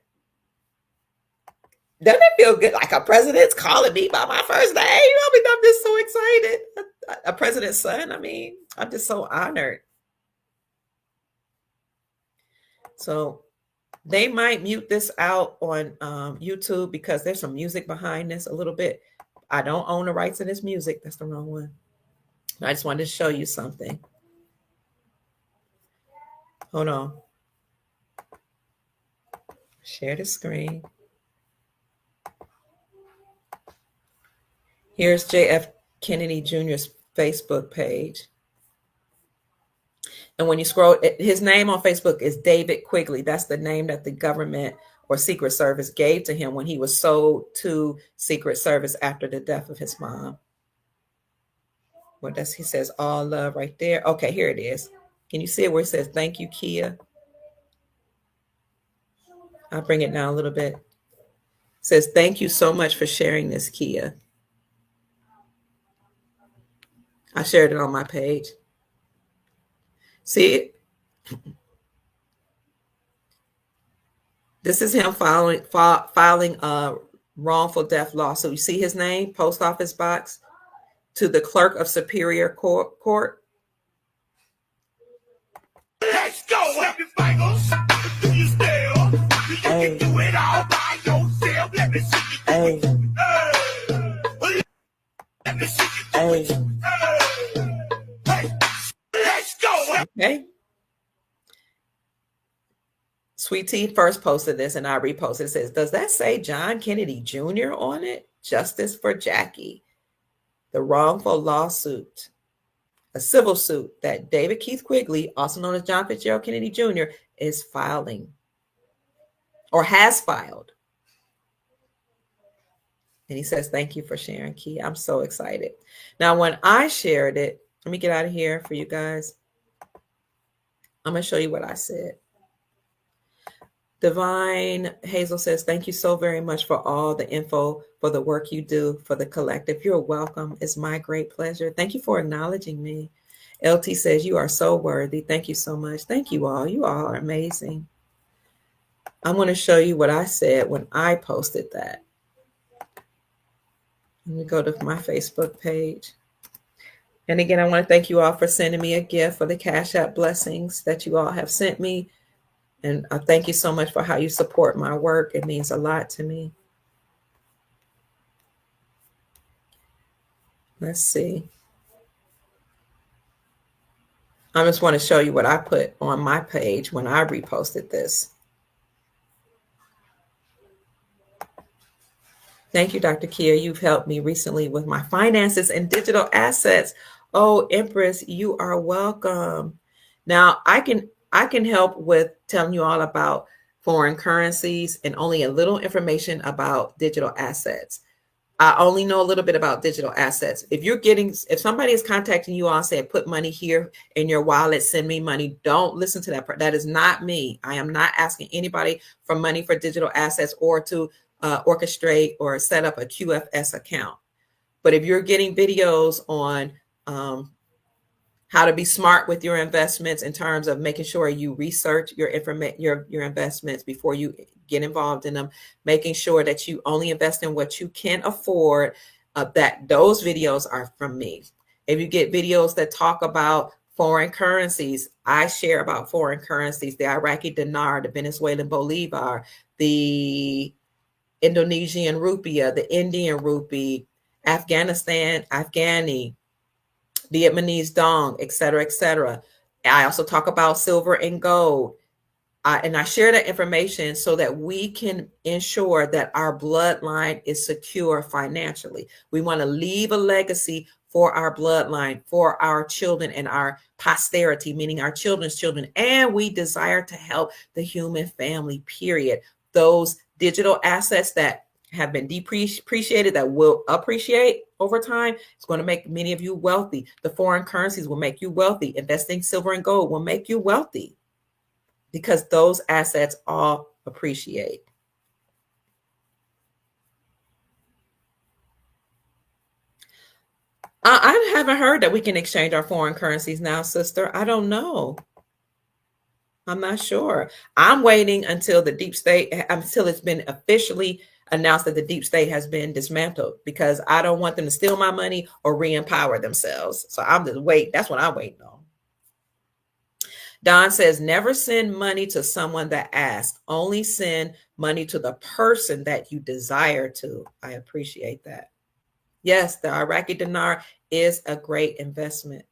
Doesn't it feel good? Like a president's calling me by my first name. I mean, I'm just so excited. A president's son. I mean, I'm just so honored. So they might mute this out on YouTube because there's some music behind this a little bit. I don't own the rights to this music. That's the wrong one. I just wanted to show you something. Hold on. Share the screen. Here's JF Kennedy Jr.'s Facebook page. And when you scroll, his name on Facebook is David Quigley. That's the name that the government or Secret Service gave to him when he was sold to Secret Service after the death of his mom. What does he says? All love right there. Okay, here it is. Can you see it where it says, "Thank you, Kia"? I'll bring it down a little bit. It says, "Thank you so much for sharing this, Kia." I shared it on my page. See it? This is him filing a wrongful death lawsuit. You see his name, post office box, to the clerk of Superior Court. Let's go, happy fingers. Do you still? You can do it all by yourself. Let me see you do it. Let me see you do it. Hey, let's go. Okay. Sweet Tea first posted this, and I reposted. It says, "Does that say John Kennedy Jr. on it? Justice for Jackie. The wrongful lawsuit, a civil suit that David Keith Quigley, also known as John Fitzgerald Kennedy Jr., is filing or has filed." And he says, "Thank you for sharing, Key. I'm so excited." Now, when I shared it, let me get out of here for you guys. I'm going to show you what I said. Divine Hazel says, "Thank you so very much for all the info, for the work you do for the collective. You're welcome. It's my great pleasure. Thank you for acknowledging me." LT says, "You are so worthy. Thank you so much." Thank you all. You all are amazing. I'm going to show you what I said when I posted that. Let me go to my Facebook page. And again, I want to thank you all for sending me a gift, for the Cash App blessings that you all have sent me. And I thank you so much for how you support my work. It means a lot to me. Let's see. I just want to show you what I put on my page when I reposted this. Thank you, Dr. Kia. You've helped me recently with my finances and digital assets. Oh, Empress, you are welcome. Now, I can help with telling you all about foreign currencies and only a little information about digital assets. I only know a little bit about digital assets. If somebody is contacting you all saying, "Put money here in your wallet, send me money," don't listen to that. That is not me. I am not asking anybody for money for digital assets or to orchestrate or set up a QFS account. But if you're getting videos on how to be smart with your investments in terms of making sure you research your investments before you get involved in them, making sure that you only invest in what you can afford, that those videos are from me. If you get videos that talk about foreign currencies, I share about foreign currencies, the Iraqi dinar, the Venezuelan bolivar, the Indonesian rupiah, the Indian rupee, Afghanistan, Afghani, Vietnamese dong, et cetera, et cetera. I also talk about silver and gold. And I share that information so that we can ensure that our bloodline is secure financially. We want to leave a legacy for our bloodline, for our children and our posterity, meaning our children's children. And we desire to help the human family, period. Those digital assets that have been depreciated that will appreciate over time. It's going to make many of you wealthy. The foreign currencies will make you wealthy. Investing silver and gold will make you wealthy because those assets all appreciate. I haven't heard that we can exchange our foreign currencies now, sister. I don't know. I'm not sure. I'm waiting until the deep state, until it's been officially announced that the deep state has been dismantled, because I don't want them to steal my money or re-empower themselves. So I'm just waiting. That's what I'm waiting on. Don says, never send money to someone that asks. Only send money to the person that you desire to. I appreciate that. Yes, the Iraqi dinar is a great investment.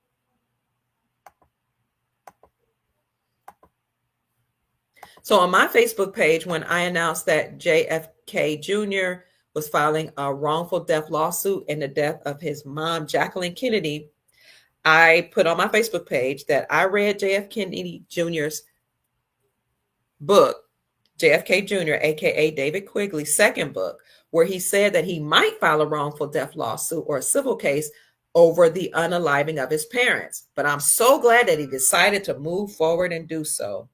So on my Facebook page, when I announced that JFK Jr. was filing a wrongful death lawsuit in the death of his mom, Jacqueline Kennedy, I put on my Facebook page that I read JFK Kennedy Jr.'s book, JFK Jr., aka David Quigley's second book, where he said that he might file a wrongful death lawsuit or a civil case over the unaliving of his parents. But I'm so glad that he decided to move forward and do so.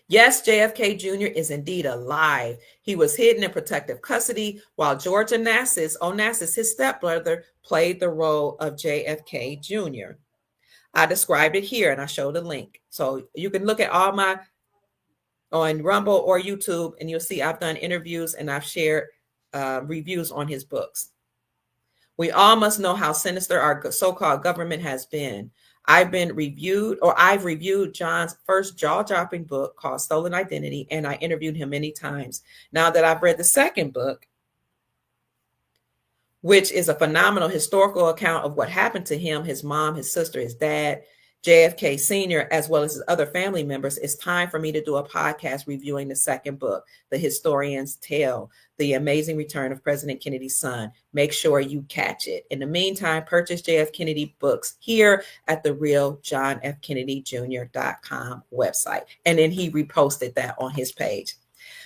Yes, JFK Jr. is indeed alive. He was hidden in protective custody while George Onassis, his stepbrother, played the role of JFK Jr. I described it here and I showed a link. So you can look at all my on Rumble or YouTube and you'll see I've done interviews and I've shared reviews on his books. We all must know how sinister our so-called government has been. I've reviewed John's first jaw-dropping book called Stolen Identity, and I interviewed him many times. Now that I've read the second book, which is a phenomenal historical account of what happened to him, his mom, his sister, his dad, JFK Sr., as well as his other family members, it's time for me to do a podcast reviewing the second book, The Historian's Tale, The Amazing Return of President Kennedy's Son. Make sure you catch it. In the meantime, purchase JF Kennedy books here at the realjohnfkennedykjr.com website. And then he reposted that on his page.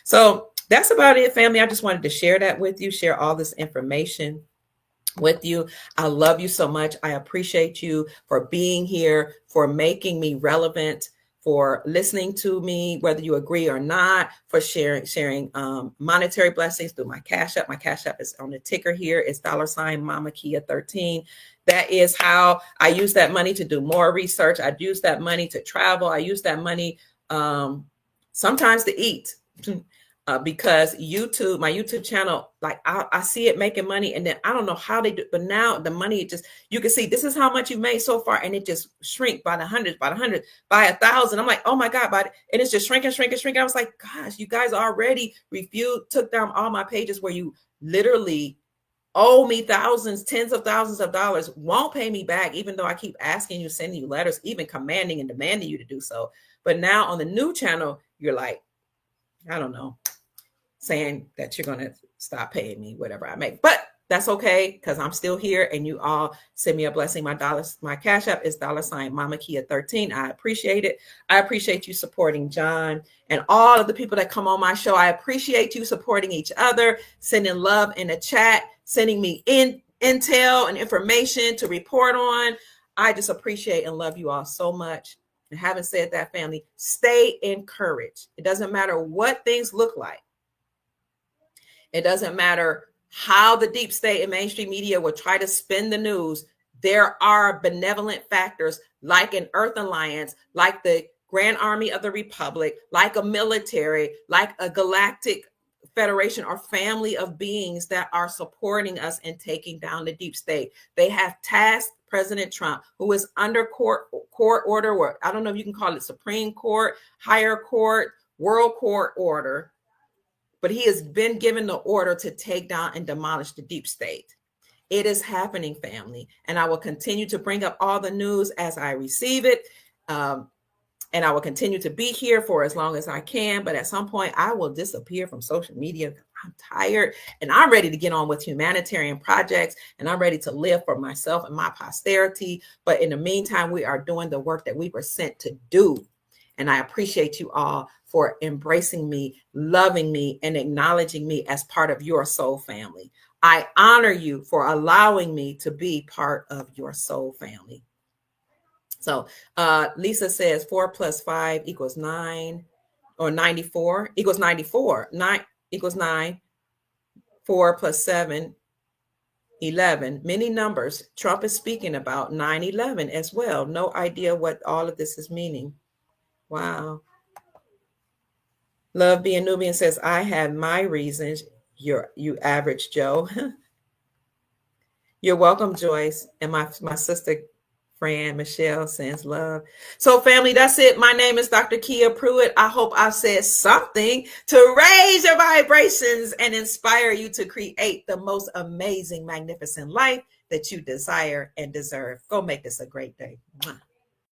So that's about it, family. I just wanted to share that with you, share all this information with you. I love you so much. I appreciate you for being here, for making me relevant, for listening to me, whether you agree or not, for sharing monetary blessings through my Cash App. My Cash App is on the ticker here. It's $ Mama Kia 13. That is how I use that money to do more research. I use that money to travel. I use that money sometimes to eat. Because YouTube, my YouTube channel, like I see it making money, and then I don't know how they do, but now the money just, you can see this is how much you've made so far, and it just shrink by the hundreds, by 1,000. I'm like, oh my God, and it's just shrinking. I was like, gosh, you guys already took down all my pages where you literally owe me thousands, tens of thousands of dollars, won't pay me back, even though I keep asking you, sending you letters, even commanding and demanding you to do so. But now on the new channel, you're like, I don't know, saying that you're going to stop paying me whatever I make. But that's okay, because I'm still here and you all send me a blessing. My Cash App is $ Mama Kia 13. I appreciate it. I appreciate you supporting John and all of the people that come on my show. I appreciate you supporting each other, sending love in the chat, sending me intel and information to report on. I just appreciate and love you all so much. And having said that, family, stay encouraged. It doesn't matter what things look like. It doesn't matter how the deep state and mainstream media will try to spin the news. There are benevolent factors like an Earth Alliance, like the Grand Army of the Republic, like a military, like a galactic federation or family of beings that are supporting us in taking down the deep state. They have tasked President Trump, who is under court order, or I don't know if you can call it Supreme Court, higher court, world court order, but he has been given the order to take down and demolish the deep state. It is happening, family. And I will continue to bring up all the news as I receive it. And I will continue to be here for as long as I can. But at some point, I will disappear from social media. I'm tired and I'm ready to get on with humanitarian projects. And I'm ready to live for myself and my posterity. But in the meantime, we are doing the work that we were sent to do. And I appreciate you all for embracing me, loving me, and acknowledging me as part of your soul family. I honor you for allowing me to be part of your soul family. So Lisa says 4 plus 5 equals 9, or 94 equals 94. 9 equals 9. 4 plus 7, 11. Many numbers. Trump is speaking about 9/11 as well. No idea what all of this is meaning. Wow. Love Being Nubian says, I have my reasons. You average Joe. You're welcome, Joyce. And my sister friend Michelle sends love. So family, that's it. My name is Dr. Kia Pruitt. I hope I've said something to raise your vibrations and inspire you to create the most amazing, magnificent life that you desire and deserve. Go make this a great day. Mwah.